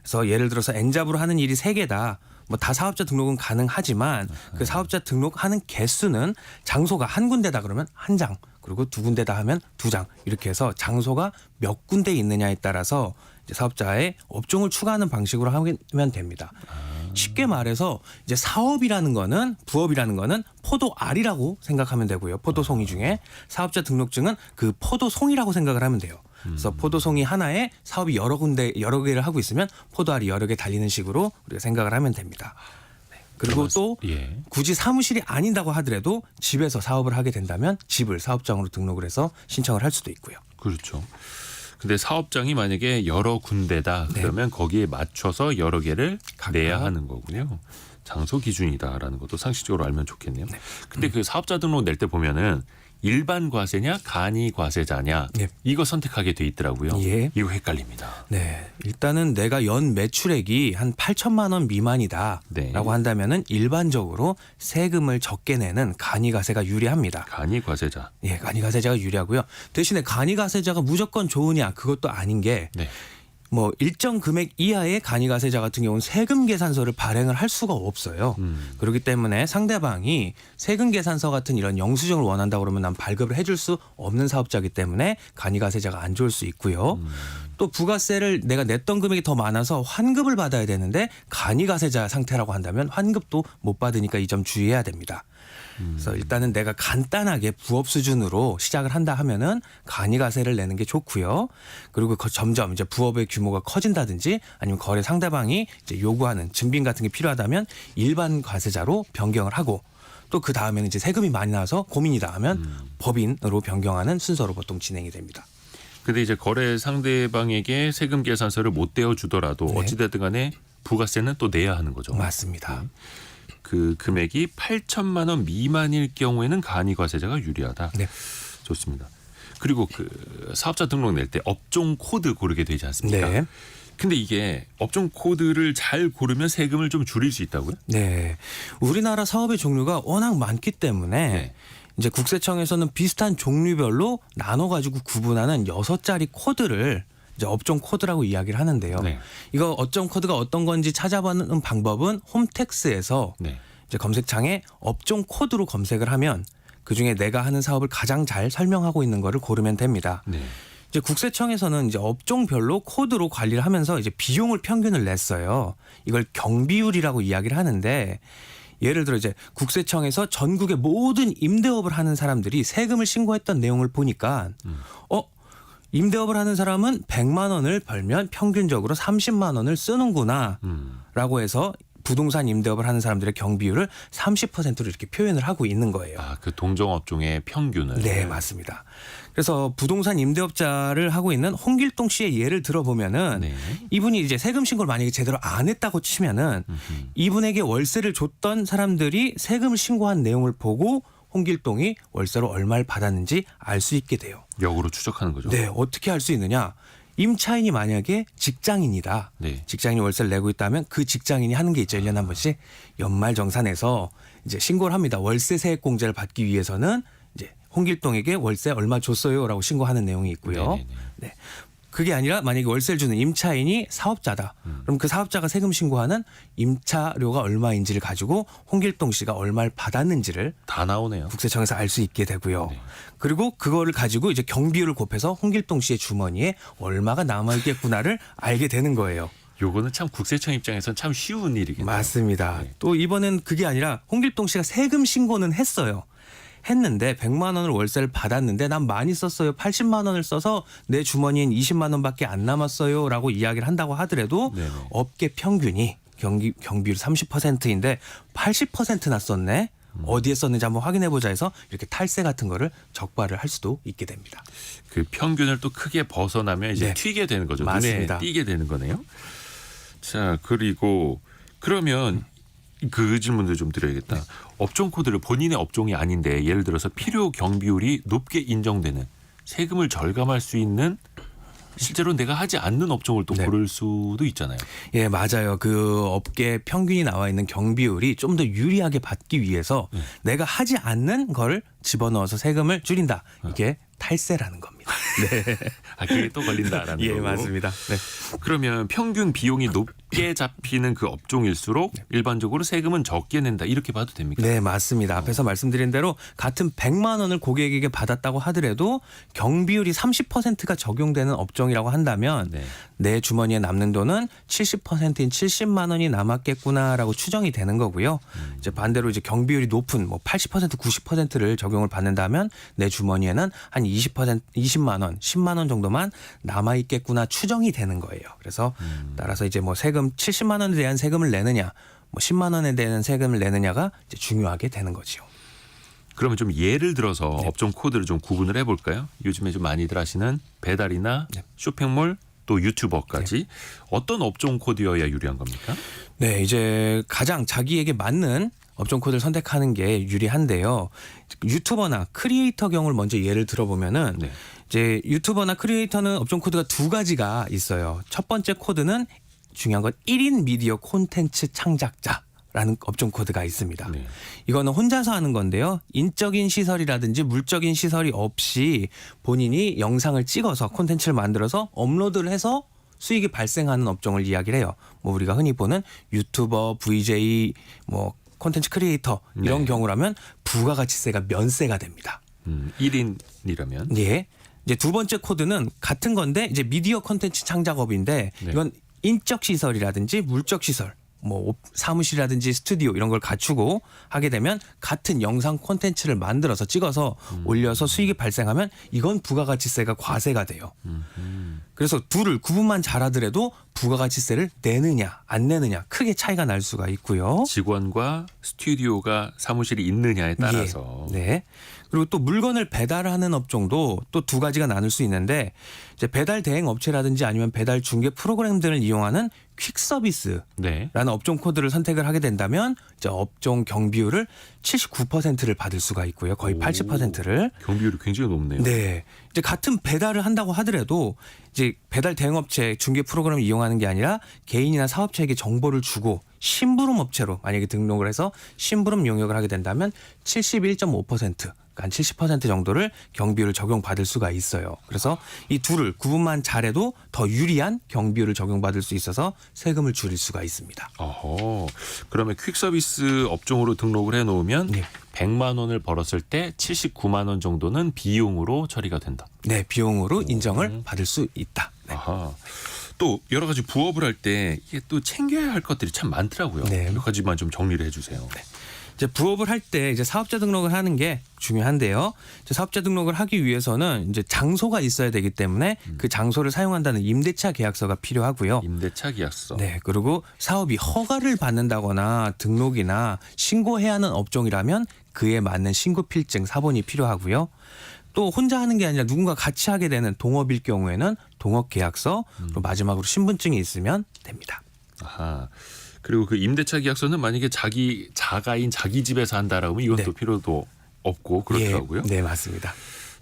그래서 예를 들어서 N잡으로 하는 일이 3개다. 뭐 다 사업자 등록은 가능하지만 그 사업자 등록하는 개수는 장소가 한 군데다 그러면 1장, 그리고 2군데다 하면 2장, 이렇게 해서 장소가 몇 군데 있느냐에 따라서 이제 사업자의 업종을 추가하는 방식으로 하면 됩니다. 쉽게 말해서 이제 사업이라는 거는, 부업이라는 거는 포도 알이라고 생각하면 되고요. 포도송이 중에 사업자 등록증은 그 포도송이라고 생각을 하면 돼요. 그래서 포도송이 하나에 사업이 여러 개를 하고 있으면 포도알이 여러 개 달리는 식으로 우리가 생각을 하면 됩니다. 네. 그리고 또 예. 굳이 사무실이 아니다고 하더라도 집에서 사업을 하게 된다면 집을 사업장으로 등록을 해서 신청을 할 수도 있고요. 그렇죠. 근데 사업장이 만약에 여러 군데다 그러면 거기에 맞춰서 여러 개를 내야 하는 거군요. 장소 기준이다라는 것도 상식적으로 알면 좋겠네요. 근데 그 사업자 등록 낼 때 보면은 일반 과세냐 간이 과세자냐 예. 이거 선택하게 돼 있더라고요. 예. 이거 헷갈립니다. 네, 일단은 내가 연 매출액이 한 8천만 원 미만이다라고 네. 한다면은 일반적으로 세금을 적게 내는 간이가세가 유리합니다. 간이 과세자. 예, 간이가세자가 유리하고요. 대신에 간이가세자가 무조건 좋으냐 그것도 아닌 게 네. 뭐 일정 금액 이하의 간이가세자 같은 경우는 세금 계산서를 발행을 할 수가 없어요. 그렇기 때문에 상대방이 세금 계산서 같은 이런 영수증을 원한다 그러면 난 발급을 해줄 수 없는 사업자이기 때문에 간이가세자가 안 좋을 수 있고요. 또 부가세를 내가 냈던 금액이 더 많아서 환급을 받아야 되는데 간이가세자 상태라고 한다면 환급도 못 받으니까 이 점 주의해야 됩니다. 그래서 일단은 내가 간단하게 부업 수준으로 시작을 한다 하면은 간이가세를 내는 게 좋고요. 그리고 점점 이제 부업의 규모가 커진다든지 아니면 거래 상대방이 이제 요구하는 증빙 같은 게 필요하다면 일반 과세자로 변경을 하고 또 그 다음에는 이제 세금이 많이 나와서 고민이다 하면 법인으로 변경하는 순서로 보통 진행이 됩니다. 근데 이제 거래 상대방에게 세금 계산서를 못 떼어주더라도 네. 어찌됐든 간에 부가세는 또 내야 하는 거죠. 맞습니다. 그 금액이 8천만 원 미만일 경우에는 간이과세자가 유리하다. 네. 좋습니다. 그리고 그 사업자 등록 낼 때 업종 코드 고르게 되지 않습니까? 네. 근데 이게 업종 코드를 잘 고르면 세금을 좀 줄일 수 있다고요? 네. 우리나라 사업의 종류가 워낙 많기 때문에 네. 이제 국세청에서는 비슷한 종류별로 나눠가지고 구분하는 6자리 코드를 이제 업종 코드라고 이야기를 하는데요. 네. 이거 업종 코드가 어떤 건지 찾아보는 방법은 홈택스에서 네. 이제 검색창에 업종 코드로 검색을 하면 그중에 내가 하는 사업을 가장 잘 설명하고 있는 거를 고르면 됩니다. 네. 이제 국세청에서는 이제 업종별로 코드로 관리를 하면서 이제 비용을 평균을 냈어요. 이걸 경비율이라고 이야기를 하는데 예를 들어 이제 국세청에서 전국의 모든 임대업을 하는 사람들이 세금을 신고했던 내용을 보니까 임대업을 하는 사람은 100만 원을 벌면 평균적으로 30만 원을 쓰는구나 라고 해서 부동산 임대업을 하는 사람들의 경비율을 30%로 이렇게 표현을 하고 있는 거예요. 아, 그 동종 업종의 평균을. 네, 맞습니다. 그래서 부동산 임대업자를 하고 있는 홍길동 씨의 예를 들어보면은 네. 이분이 이제 세금 신고를 만약에 제대로 안 했다고 치면은 이분에게 월세를 줬던 사람들이 세금을 신고한 내용을 보고 홍길동이 월세로 얼마를 받았는지 알 수 있게 돼요. 역으로 추적하는 거죠. 네, 어떻게 알 수 있느냐? 임차인이 만약에 직장인이다. 네. 직장인이 월세를 내고 있다면 그 직장인이 하는 게 있죠. 1년에 한 번씩 연말정산에서 이제 신고를 합니다. 월세 세액공제를 받기 위해서는 이제 홍길동에게 월세 얼마 줬어요라고 신고하는 내용이 있고요. 네네네. 네. 그게 아니라 만약에 월세를 주는 임차인이 사업자다. 그럼 그 사업자가 세금 신고하는 임차료가 얼마인지를 가지고 홍길동 씨가 얼마를 받았는지를 다 나오네요. 국세청에서 알 수 있게 되고요. 네. 그리고 그거를 가지고 이제 경비율을 곱해서 홍길동 씨의 주머니에 얼마가 남아있겠구나를 알게 되는 거예요. 요거는 참 국세청 입장에서는 참 쉬운 일이겠네요. 맞습니다. 네. 또 이번엔 그게 아니라 홍길동 씨가 세금 신고는 했어요. 했는데 100만 원을 월세를 받았는데 난 많이 썼어요. 80만 원을 써서 내 주머니엔 20만 원밖에 안 남았어요. 라고 이야기를 한다고 하더라도 네네. 업계 평균이 경비율 30%인데 80%나 썼네. 어디에 썼는지 한번 확인해보자 해서 이렇게 탈세 같은 거를 적발을 할 수도 있게 됩니다. 그 평균을 또 크게 벗어나면 이제 네. 튀게 되는 거죠. 맞습니다. 눈에 띄게 되는 거네요. 자, 그리고 그러면 그 질문도 좀 드려야겠다. 업종 코드를 본인의 업종이 아닌데 예를 들어서 필요 경비율이 높게 인정되는 세금을 절감할 수 있는 실제로 내가 하지 않는 업종을 또 네. 고를 수도 있잖아요. 예, 맞아요. 그 업계 평균이 나와 있는 경비율이 좀 더 유리하게 받기 위해서 내가 하지 않는 걸 집어넣어서 세금을 줄인다. 이게 탈세라는 겁니다. 네. 아, 그게 또 걸린다라는 예, 거고. 맞습니다. 네. 그러면 평균 비용이 높게 잡히는 그 업종일수록 일반적으로 세금은 적게 낸다 이렇게 봐도 됩니까? 네, 맞습니다. 앞에서 말씀드린 대로 같은 100만 원을 고객에게 받았다고 하더라도 경비율이 30%가 적용되는 업종이라고 한다면 네. 내 주머니에 남는 돈은 70%인 70만 원이 남았겠구나라고 추정이 되는 거고요. 이제 반대로 이제 경비율이 높은 뭐 80%, 90%를 적용을 받는다면 내 주머니에는 한 20만 원, 10만 원 정도만 남아 있겠구나 추정이 되는 거예요. 그래서 따라서 이제 뭐 세금 70만 원에 대한 세금을 내느냐, 뭐 10만 원에 대한 세금을 내느냐가 이제 중요하게 되는 거죠. 그러면 좀 예를 들어서 네. 업종 코드를 좀 구분을 해볼까요? 요즘에 좀 많이들 하시는 배달이나 네. 쇼핑몰 또 유튜버까지 어떤 업종 코드여야 유리한 겁니까? 네, 이제 가장 자기에게 맞는 업종 코드를 선택하는 게 유리한데요. 유튜버나 크리에이터 경우를 먼저 예를 들어보면은 네. 이제 유튜버나 크리에이터는 업종 코드가 두 가지가 있어요. 첫 번째 코드는 중요한 건 1인 미디어 콘텐츠 창작자라는 업종 코드가 있습니다. 네. 이거는 혼자서 하는 건데요. 인적인 시설이라든지 물적인 시설이 없이 본인이 영상을 찍어서 콘텐츠를 만들어서 업로드를 해서 수익이 발생하는 업종을 이야기를 해요. 뭐 우리가 흔히 보는 유튜버, VJ, 뭐 콘텐츠 크리에이터 이런 네. 경우라면 부가가치세가 면세가 됩니다. 1인이라면 예. 이제 두 번째 코드는 같은 건데 이제 미디어 콘텐츠 창작업인데 네. 이건 인적 시설이라든지 물적 시설, 뭐 사무실이라든지 스튜디오 이런 걸 갖추고 하게 되면 같은 영상 콘텐츠를 만들어서 찍어서 올려서 수익이 발생하면 이건 부가가치세가 과세가 돼요. 그래서 둘을 구분만 잘하더라도 부가가치세를 내느냐 안 내느냐 크게 차이가 날 수가 있고요. 직원과 스튜디오가 사무실이 있느냐에 따라서. 예. 네. 그리고 또 물건을 배달하는 업종도 또 두 가지가 나눌 수 있는데 이제 배달 대행 업체라든지 아니면 배달 중개 프로그램 등을 이용하는 퀵 서비스라는 네. 업종 코드를 선택을 하게 된다면 이제 업종 경비율을 79%를 받을 수가 있고요. 거의 오. 80%를. 경비율이 굉장히 높네요. 네. 이제 같은 배달을 한다고 하더라도 이제 배달 대행업체 중개 프로그램을 이용하는 게 아니라 개인이나 사업체에게 정보를 주고 심부름 업체로 만약에 등록을 해서 심부름 용역을 하게 된다면 71.5%. 한 70% 정도를 경비율을 적용받을 수가 있어요. 그래서 이 둘을 구분만 잘해도 더 유리한 경비율을 적용받을 수 있어서 세금을 줄일 수가 있습니다. 어허. 그러면 퀵서비스 업종으로 등록을 해놓으면 네. 100만 원을 벌었을 때 79만 원 정도는 비용으로 처리가 된다. 네, 비용으로 인정을 받을 수 있다. 네. 아하. 또 여러 가지 부업을 할 때 이게 또 챙겨야 할 것들이 참 많더라고요. 네. 몇 가지만 좀 정리를 해주세요. 이제 부업을 할 때 이제 사업자 등록을 하는 게 중요한데요. 이제 사업자 등록을 하기 위해서는 이제 장소가 있어야 되기 때문에 그 장소를 사용한다는 임대차 계약서가 필요하고요. 임대차 계약서. 네, 그리고 사업이 허가를 받는다거나 등록이나 신고해야 하는 업종이라면 그에 맞는 신고 필증 사본이 필요하고요. 또 혼자 하는 게 아니라 누군가 같이 하게 되는 동업일 경우에는 동업 계약서, 그리고 마지막으로 신분증이 있으면 됩니다. 아하. 그리고 그 임대차 계약서는 만약에 자가인 자기 집에서 한다라고 하면 이건 네. 또 필요도 없고 그렇더라고요. 예, 네, 맞습니다.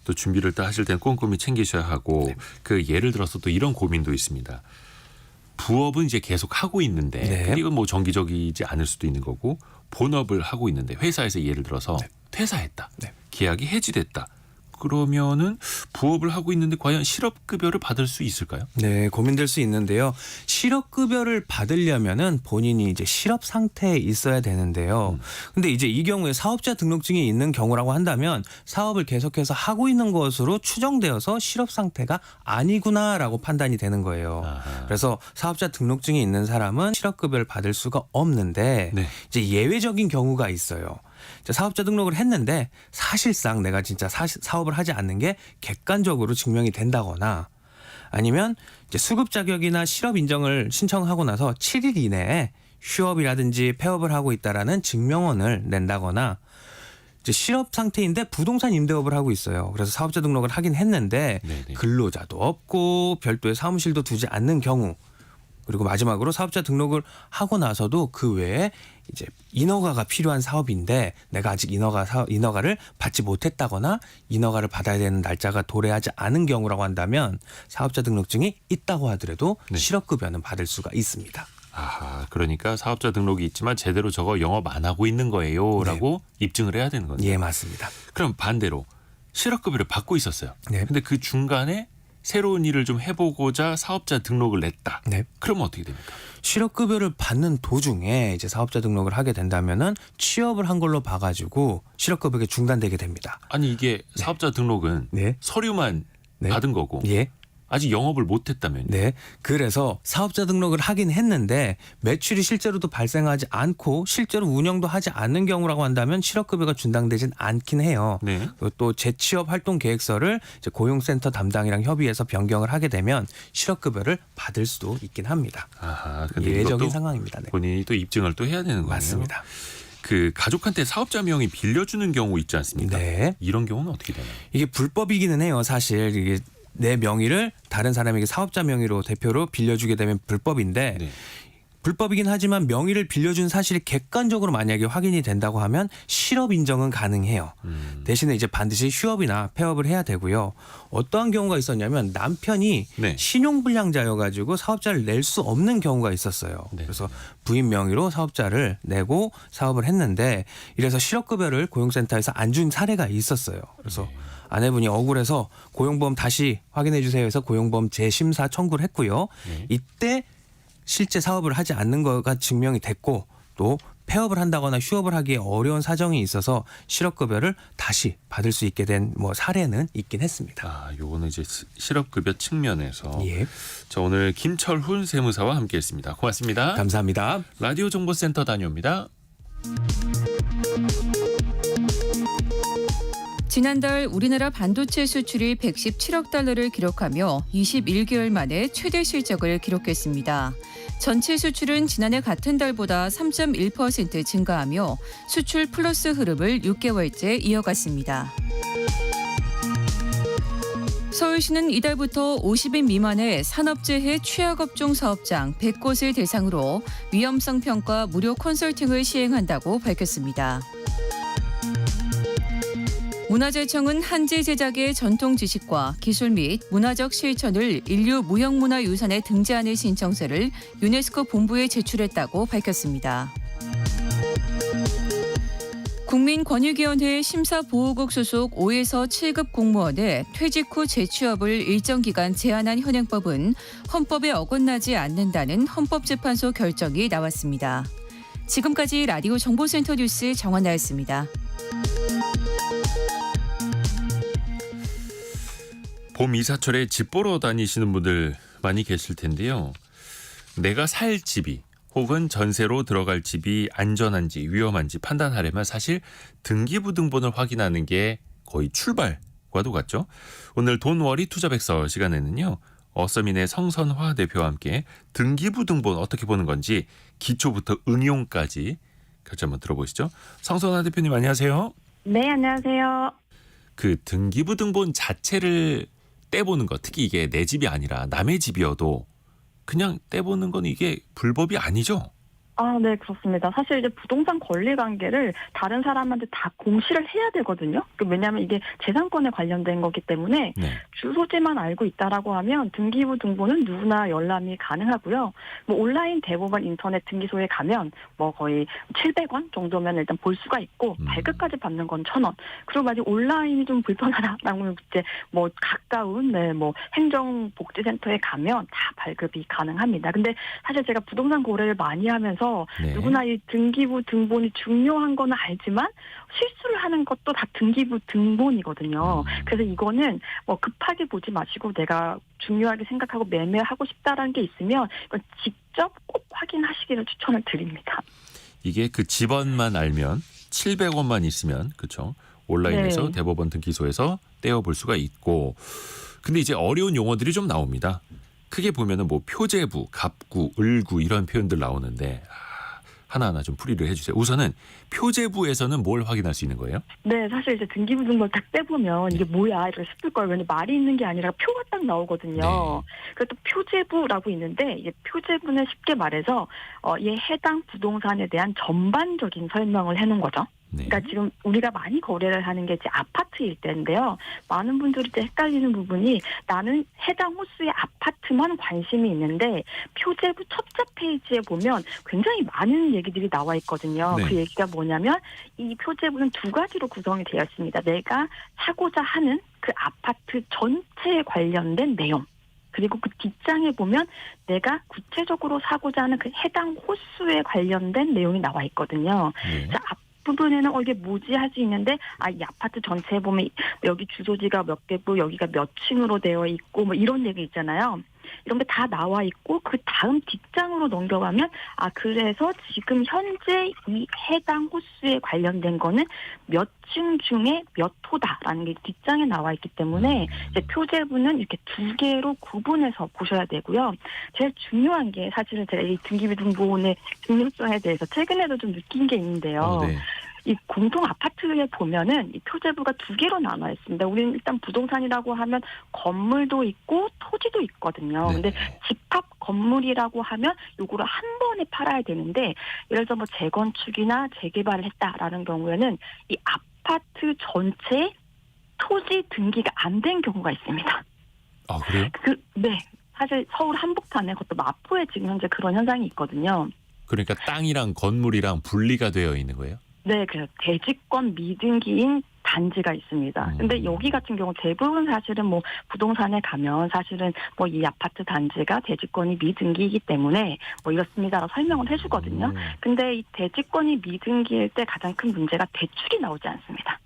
또 준비를 또 하실 때는 꼼꼼히 챙기셔야 하고 네. 그 예를 들어서 또 이런 고민도 있습니다. 부업은 이제 계속 하고 있는데 네. 이건 뭐 정기적이지 않을 수도 있는 거고 본업을 하고 있는데 회사에서 예를 들어서 네. 퇴사했다. 네. 계약이 해지됐다. 그러면은 부업을 하고 있는데 과연 실업급여를 받을 수 있을까요? 네, 고민될 수 있는데요. 실업급여를 받으려면은 본인이 이제 실업 상태에 있어야 되는데요. 근데 이제 이 경우에 사업자 등록증이 있는 경우라고 한다면 사업을 계속해서 하고 있는 것으로 추정되어서 실업 상태가 아니구나라고 판단이 되는 거예요. 아하. 그래서 사업자 등록증이 있는 사람은 실업급여를 받을 수가 없는데 네. 이제 예외적인 경우가 있어요. 사업자 등록을 했는데 사실상 내가 진짜 사업을 하지 않는 게 객관적으로 증명이 된다거나 아니면 이제 수급 자격이나 실업 인정을 신청하고 나서 7일 이내에 휴업이라든지 폐업을 하고 있다라는 증명원을 낸다거나 이제 실업 상태인데 부동산 임대업을 하고 있어요. 그래서 사업자 등록을 하긴 했는데 네네. 근로자도 없고 별도의 사무실도 두지 않는 경우 그리고 마지막으로 사업자 등록을 하고 나서도 그 외에 이제 인허가가 필요한 사업인데 내가 아직 인허가를 받지 못했다거나 인허가를 받아야 되는 날짜가 도래하지 않은 경우라고 한다면 사업자 등록증이 있다고 하더라도 네. 실업급여는 받을 수가 있습니다. 아하, 그러니까 사업자 등록이 있지만 제대로 저거 영업 안 하고 있는 거예요라고 입증을 해야 되는 거죠. 예, 맞습니다. 그럼 반대로 실업급여를 받고 있었어요. 네. 근데 그 중간에 새로운 일을 좀 해보고자 사업자 등록을 냈다. 네. 그러면 어떻게 됩니까? 실업급여를 받는 도중에 이제 사업자 등록을 하게 된다면은 취업을 한 걸로 봐가지고 실업급여가 중단되게 됩니다. 아니 이게 사업자 등록은 네. 서류만 네. 받은 거고 예. 아직 영업을 못했다면요. 네. 그래서 사업자 등록을 하긴 했는데 매출이 실제로도 발생하지 않고 실제로 운영도 하지 않는 경우라고 한다면 실업급여가 중단되진 않긴 해요. 네. 그리고 또 재취업 활동 계획서를 이제 고용센터 담당이랑 협의해서 변경을 하게 되면 실업급여를 받을 수도 있긴 합니다. 아하, 근데 예외적인 이것도 상황입니다. 네. 본인이 또 입증을 또 해야 되는 거예요. 맞습니다. 그 가족한테 사업자 명의 빌려주는 경우 있지 않습니까? 네. 이런 경우는 어떻게 되나요? 이게 불법이기는 해요. 사실 이게 내 명의를 다른 사람에게 사업자 명의로 대표로 빌려주게 되면 불법인데 네. 불법이긴 하지만 명의를 빌려준 사실이 객관적으로 만약에 확인이 된다고 하면 실업 인정은 가능해요. 대신에 이제 반드시 휴업이나 폐업을 해야 되고요. 어떠한 경우가 있었냐면 남편이 네. 신용불량자여가지고 사업자를 낼 수 없는 경우가 있었어요. 네. 그래서 부인 명의로 사업자를 내고 사업을 했는데 이래서 실업급여를 고용센터에서 안 준 사례가 있었어요. 그래서 아내분이 억울해서 고용보험 다시 확인해 주세요 해서 고용보험 재심사 청구를 했고요. 네. 이때 실제 사업을 하지 않는 거가 증명이 됐고 또 폐업을 한다거나 휴업을 하기에 어려운 사정이 있어서 실업급여를 다시 받을 수 있게 된 사례는 있긴 했습니다. 아, 요거는 이제 실업급여 측면에서. 예, 자, 오늘 김철훈 세무사와 함께했습니다. 고맙습니다. 감사합니다. 라디오 정보센터 다녀옵니다. 지난달 우리나라 반도체 수출이 117억 달러를 기록하며 21개월 만에 최대 실적을 기록했습니다. 전체 수출은 지난해 같은 달보다 3.1% 증가하며 수출 플러스 흐름을 6개월째 이어갔습니다. 서울시는 이달부터 50인 미만의 산업재해 취약업종 사업장 100곳을 대상으로 위험성 평가 무료 컨설팅을 시행한다고 밝혔습니다. 문화재청은 한지 제작의 전통 지식과 기술 및 문화적 실천을 인류 무형문화유산에 등재하는 신청서를 유네스코 본부에 제출했다고 밝혔습니다. 국민권익위원회 심사보호국 소속 5에서 7급 공무원의 퇴직 후 재취업을 일정 기간 제한한 현행법은 헌법에 어긋나지 않는다는 헌법재판소 결정이 나왔습니다. 지금까지 라디오 정보센터 뉴스 정원나였습니다. 봄 이사철에 집 보러 다니시는 분들 많이 계실 텐데요. 내가 살 집이 혹은 전세로 들어갈 집이 안전한지 위험한지 판단하려면 사실 등기부등본을 확인하는 게 거의 출발과도 같죠. 오늘 돈워리 투자백서 시간에는요. 어서민의 성선화 대표와 함께 등기부등본 어떻게 보는 건지 기초부터 응용까지 같이 한번 들어보시죠. 성선화 대표님 안녕하세요. 네, 안녕하세요. 그 등기부등본 자체를 떼보는 것, 특히 이게 내 집이 아니라 남의 집이어도 그냥 떼보는 건 이게 불법이 아니죠? 아, 네, 그렇습니다. 사실 이제 부동산 권리 관계를 다른 사람한테 다 공시를 해야 되거든요. 왜냐하면 이게 재산권에 관련된 거기 때문에 네. 주소지만 알고 있다라고 하면 등기부 등본은 누구나 열람이 가능하고요. 뭐 온라인 대법원 인터넷 등기소에 가면 뭐 거의 700원 정도면 일단 볼 수가 있고 발급까지 받는 건 1,000원. 그리고 만약 온라인이 좀 불편하다라고 이제 뭐 가까운 뭐 행정복지센터에 가면 다 발급이 가능합니다. 근데 사실 제가 부동산 거래를 많이 하면서 네. 누구나 이 등기부 등본이 중요한 거는 알지만 실수를 하는 것도 다 등기부 등본이거든요. 그래서 이거는 뭐 급하게 보지 마시고 내가 중요하게 생각하고 매매하고 싶다라는 게 있으면 이건 직접 꼭 확인하시기를 추천을 드립니다. 이게 그 집원만 알면 700원만 있으면 그렇죠. 온라인에서 네. 대법원 등기소에서 떼어볼 수가 있고 근데 이제 어려운 용어들이 좀 나옵니다. 크게 보면은 뭐 표제부, 갑구, 을구 이런 표현들 나오는데 하나하나 좀 풀이를 해주세요. 우선은 표제부에서는 뭘 확인할 수 있는 거예요? 네, 사실 이제 등기부 등본을 딱 떼보면 이게 뭐야 이렇게 싶을 거예요. 왜냐면 말이 있는 게 아니라 표가 딱 나오거든요. 네. 그리고 또 표제부라고 있는데 이게 표제부는 쉽게 말해서 이 해당 부동산에 대한 전반적인 설명을 해놓은 거죠. 네. 그러니까 지금 우리가 많이 거래를 하는 게 이제 아파트일 때인데요. 많은 분들이 이제 헷갈리는 부분이 나는 해당 호수의 아파트만 관심이 있는데 표제부 첫째 페이지에 보면 굉장히 많은 얘기들이 나와 있거든요. 네. 그 얘기가 뭐냐면 이 표제부는 두 가지로 구성이 되어 있습니다. 내가 사고자 하는 그 아파트 전체에 관련된 내용. 그리고 그 뒷장에 보면 내가 구체적으로 사고자 하는 그 해당 호수에 관련된 내용이 나와 있거든요. 네. 자, 앞부분에는 이게 뭐지 할 수 있는데 이 아파트 전체에 보면 여기 주소지가 몇 개고 여기가 몇 층으로 되어 있고 뭐 이런 얘기 있잖아요. 이런 게 다 나와 있고 그 다음 뒷장으로 넘겨가면 그래서 지금 현재 이 해당 호수에 관련된 거는 몇 층 중에 몇 호다라는 게 뒷장에 나와 있기 때문에 이제 표제부는 이렇게 두 개로 구분해서 보셔야 되고요. 제일 중요한 게 사실은 제가 이 등기부 등본의 중요성에 대해서 최근에도 좀 느낀 게 있는데요. 네. 이 공동 아파트에 보면은 이 표제부가 두 개로 나눠 있습니다. 우리는 일단 부동산이라고 하면 건물도 있고 토지도 있거든요. 근데 집합 건물이라고 하면 요거를 한 번에 팔아야 되는데 예를 들어 뭐 재건축이나 재개발을 했다라는 경우에는 이 아파트 전체에 토지 등기가 안 된 경우가 있습니다. 아, 그래요? 네. 사실 서울 한복판에 그것도 마포에 지금 현재 그런 현상이 있거든요. 그러니까 땅이랑 건물이랑 분리가 되어 있는 거예요? 네, 그래서 대지권 미등기인 단지가 있습니다. 근데 여기 같은 경우 대부분 사실은 뭐 부동산에 가면 사실은 뭐 이 아파트 단지가 대지권이 미등기이기 때문에 뭐 이렇습니다라고 설명을 해주거든요. 근데 이 대지권이 미등기일 때 가장 큰 문제가 대출이 나오지 않습니다.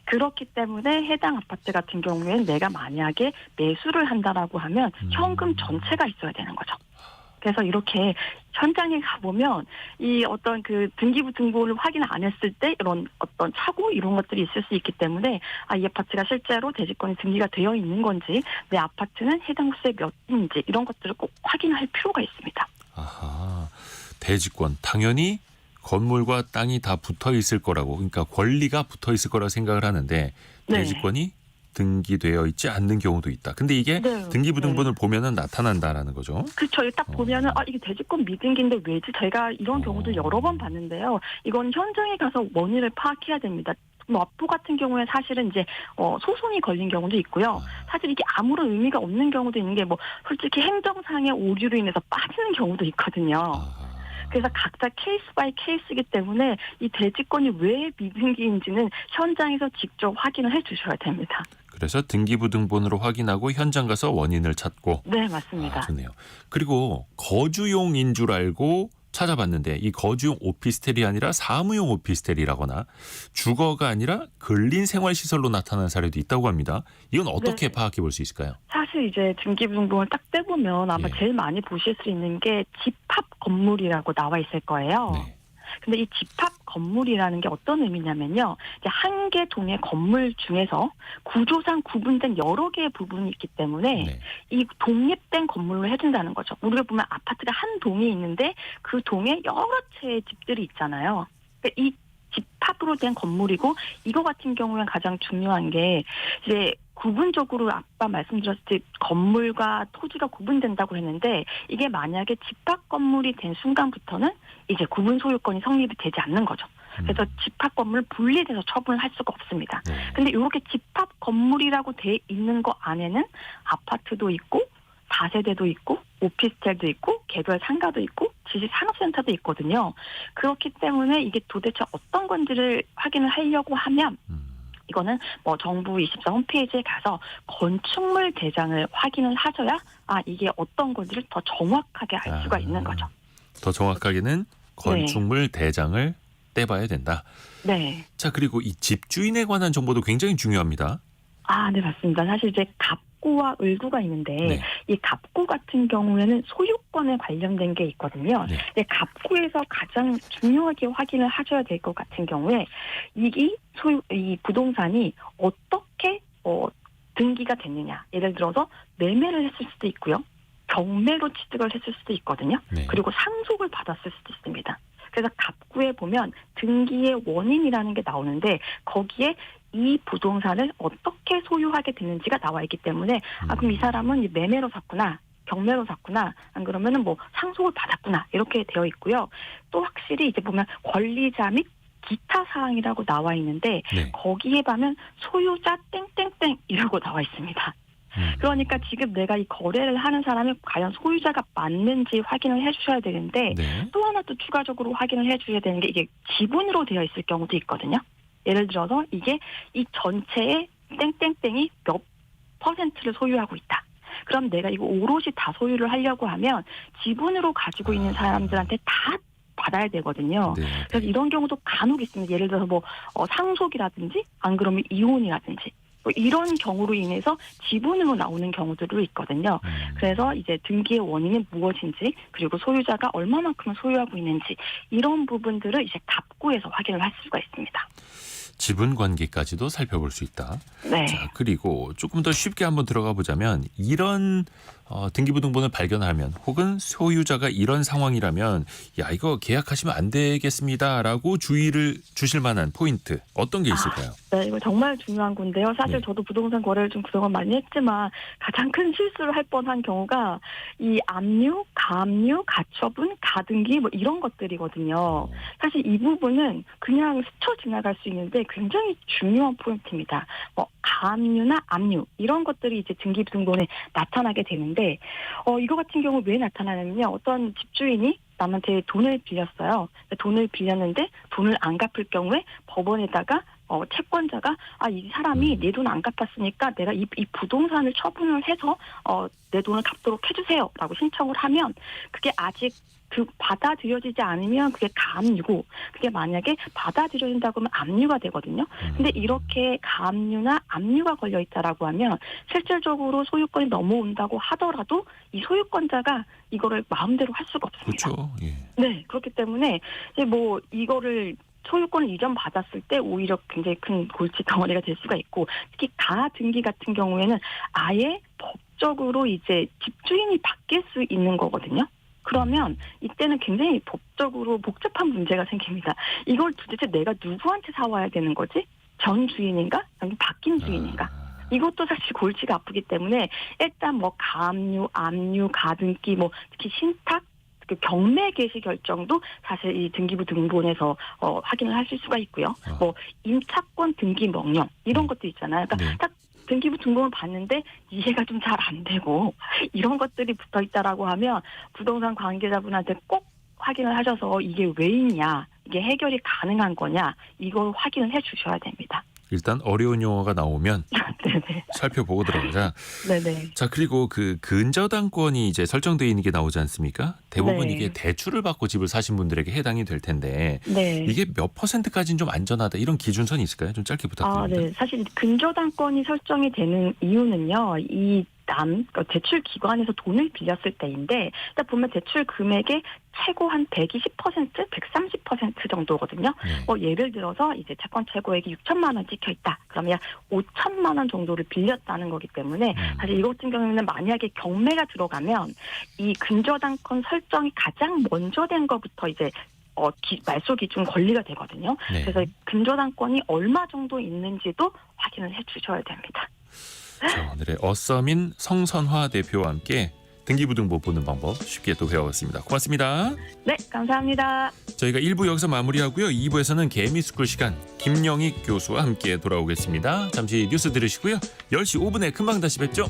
그렇기 때문에 해당 아파트 같은 경우에는 내가 만약에 매수를 한다라고 하면 현금 전체가 있어야 되는 거죠. 그래서 이렇게 현장에 가보면 이 어떤 그 등기부 등본을 확인 안 했을 때 이런 어떤 착오 이런 것들이 있을 수 있기 때문에 이 아파트가 실제로 대지권이 등기가 되어 있는 건지 내 아파트는 해당 수에 몇인지 이런 것들을 꼭 확인할 필요가 있습니다. 아하. 대지권 당연히 건물과 땅이 다 붙어 있을 거라고, 그러니까 권리가 붙어 있을 거라고 생각을 하는데 네. 대지권이 등기되어 있지 않는 경우도 있다. 근데 이게 네. 등기부 등본을 보면은 나타난다라는 거죠. 그렇죠. 딱 보면은 이게 대지권 미등기인데 왜지? 제가 이런 경우도 여러 번 봤는데요. 이건 현장에 가서 원인을 파악해야 됩니다. 뭐 마포 같은 경우에 사실은 이제 소송이 걸린 경우도 있고요. 사실 이게 아무런 의미가 없는 경우도 있는 게 뭐 솔직히 행정상의 오류로 인해서 빠지는 경우도 있거든요. 그래서 각자 케이스 바이 케이스이기 때문에 이 대지권이 왜 미등기인지는 현장에서 직접 확인을 해 주셔야 됩니다. 그래서 등기부 등본으로 확인하고 현장 가서 원인을 찾고. 네, 맞습니다. 좋네요. 그리고 거주용인 줄 알고 찾아봤는데 이 거주용 오피스텔이 아니라 사무용 오피스텔이라거나 주거가 아니라 근린 생활시설로 나타나는 사례도 있다고 합니다. 이건 어떻게 네. 파악해 볼 수 있을까요? 사실 이제 등기부등본을 딱 떼보면 아마 예. 제일 많이 보실 수 있는 게 집합 건물이라고 나와 있을 거예요. 네. 근데 이 집합 건물이라는 게 어떤 의미냐면요. 이제 한 개 동의 건물 중에서 구조상 구분된 여러 개의 부분이 있기 때문에 네. 이 독립된 건물로 해준다는 거죠. 우리가 보면 아파트가 한 동이 있는데 그 동에 여러 채의 집들이 있잖아요. 그러니까 이 집합으로 된 건물이고 이거 같은 경우에 가장 중요한 게 이제 구분적으로 아까 말씀드렸을 때 건물과 토지가 구분된다고 했는데 이게 만약에 집합 건물이 된 순간부터는 이제 구분 소유권이 성립이 되지 않는 거죠. 그래서 집합 건물 분리돼서 처분을 할 수가 없습니다. 네. 근데 이렇게 집합 건물이라고 돼 있는 거 안에는 아파트도 있고 4세대도 있고 오피스텔도 있고 개별 상가도 있고 지식 산업센터도 있거든요. 그렇기 때문에 이게 도대체 어떤 건지를 확인을 하려고 하면 이거는 뭐 정부 24 홈페이지에 가서 건축물 대장을 확인을 하셔야 이게 어떤 건지를 더 정확하게 알 수가 있는 거죠. 더 정확하게는 건축물 대장을 떼봐야 된다. 네. 자, 그리고 이 집주인에 관한 정보도 굉장히 중요합니다. 네, 맞습니다. 사실 이제 갑구와 을구가 있는데 네. 이 갑구 같은 경우에는 소유권에 관련된 게 있거든요. 네. 근데 갑구에서 가장 중요하게 확인을 하셔야 될 것 같은 경우에 이 부동산이 어떻게 등기가 됐느냐. 예를 들어서 매매를 했을 수도 있고요. 경매로 취득을 했을 수도 있거든요. 네. 그리고 상속을 받았을 수도 있습니다. 그래서 갑구에 보면 등기의 원인이라는 게 나오는데 거기에 이 부동산을 어떻게 소유하게 됐는지가 나와 있기 때문에 그럼 이 사람은 매매로 샀구나. 경매로 샀구나. 안 그러면은 뭐 상속을 받았구나. 이렇게 되어 있고요. 또 확실히 이제 보면 권리자 및 기타 사항이라고 나와 있는데 네. 거기에 보면 소유자 땡땡땡 이라고 나와 있습니다. 그러니까 지금 내가 이 거래를 하는 사람이 과연 소유자가 맞는지 확인을 해주셔야 되는데 네. 또 하나 또 추가적으로 확인을 해주셔야 되는 게 이게 지분으로 되어 있을 경우도 있거든요. 예를 들어서 이게 이 전체의 땡땡땡이 몇 %를 소유하고 있다. 그럼 내가 이거 오롯이 다 소유를 하려고 하면 지분으로 가지고 있는 사람들한테 다 받아야 되거든요. 네. 그래서 이런 경우도 간혹 있습니다. 예를 들어서 뭐 상속이라든지 안 그러면 이혼이라든지 뭐 이런 경우로 인해서 지분으로 나오는 경우들도 있거든요. 그래서 이제 등기의 원인이 무엇인지 그리고 소유자가 얼마만큼 소유하고 있는지 이런 부분들을 이제 갑구에서 확인을 할 수가 있습니다. 지분 관계까지도 살펴볼 수 있다. 네. 자, 그리고 조금 더 쉽게 한번 들어가 보자면 이런 등기부 등본을 발견하면 혹은 소유자가 이런 상황이라면 이거 계약하시면 안 되겠습니다라고 주의를 주실 만한 포인트 어떤 게 있을까요? 네, 이거 정말 중요한 건데요. 사실 네. 저도 부동산 거래를 좀 그동안 많이 했지만 가장 큰 실수를 할 뻔한 경우가 이 압류, 가압류, 가처분, 가등기 뭐 이런 것들이거든요. 사실 이 부분은 그냥 스쳐 지나갈 수 있는데 굉장히 중요한 포인트입니다. 뭐 가압류나 압류 이런 것들이 이제 등기부등본에 나타나게 되는데 이거 같은 경우 왜 나타나냐면요. 어떤 집주인이 남한테 돈을 빌렸어요. 돈을 빌렸는데 돈을 안 갚을 경우에 법원에다가 채권자가 이 사람이 내 돈 안 갚았으니까 내가 이 부동산을 처분을 해서 내 돈을 갚도록 해주세요라고 신청을 하면 그게 아직 받아들여지지 않으면 그게 가압류고 그게 만약에 받아들여진다고 하면 압류가 되거든요. 근데 이렇게 가압류나 압류가 걸려 있다라고 하면 실질적으로 소유권이 넘어온다고 하더라도 이 소유권자가 이거를 마음대로 할 수가 없습니다. 그렇죠. 예. 네, 그렇기 때문에 이제 뭐 이거를 소유권을 이전받았을 때 오히려 굉장히 큰 골치 덩어리가 될 수가 있고 특히 가등기 같은 경우에는 아예 법적으로 이제 집주인이 바뀔 수 있는 거거든요. 그러면 이때는 굉장히 법적으로 복잡한 문제가 생깁니다. 이걸 도대체 내가 누구한테 사와야 되는 거지? 전 주인인가? 아니면 바뀐 주인인가? 이것도 사실 골치가 아프기 때문에 일단 뭐 가압류, 압류, 가등기, 뭐 특히 신탁, 그 경매 개시 결정도 사실 이 등기부 등본에서 확인을 하실 수가 있고요. 뭐 임차권 등기 명령 이런 것도 있잖아요. 그러니까 네. 딱 등기부 등본을 봤는데 이해가 좀 잘 안 되고 이런 것들이 붙어 있다라고 하면 부동산 관계자분한테 꼭 확인을 하셔서 이게 왜 있냐, 이게 해결이 가능한 거냐 이걸 확인을 해 주셔야 됩니다. 일단 어려운 용어가 나오면 네네. 살펴보고 들어가자. 네네. 자, 그리고 그 근저당권이 이제 설정되어 있는 게 나오지 않습니까? 대부분 네. 이게 대출을 받고 집을 사신 분들에게 해당이 될 텐데 네. 이게 몇 %까지는 좀 안전하다 이런 기준선이 있을까요? 좀 짧게 부탁드립니다. 네. 사실 근저당권이 설정이 되는 이유는요. 대출 기관에서 돈을 빌렸을 때인데, 일단 보면 대출 금액의 최고 한 120%, 130% 정도거든요. 네. 예를 들어서 이제 채권 최고액이 6천만 원 찍혀 있다. 그러면 약 5천만 원 정도를 빌렸다는 거기 때문에 사실 이것 같은 경우에는 만약에 경매가 들어가면 이 근저당권 설정이 가장 먼저 된 것부터 이제 말소 기준 권리가 되거든요. 네. 그래서 근저당권이 얼마 정도 있는지도 확인을 해 주셔야 됩니다. 자, 오늘의 어서민 성선화 대표와 함께 등기부등본 보는 방법 쉽게 또 배워봤습니다. 고맙습니다. 네, 감사합니다. 저희가 1부 여기서 마무리하고요. 2부에서는 개미스쿨 시간 김영익 교수와 함께 돌아오겠습니다. 잠시 뉴스 들으시고요. 10시 5분에 금방 다시 뵙죠.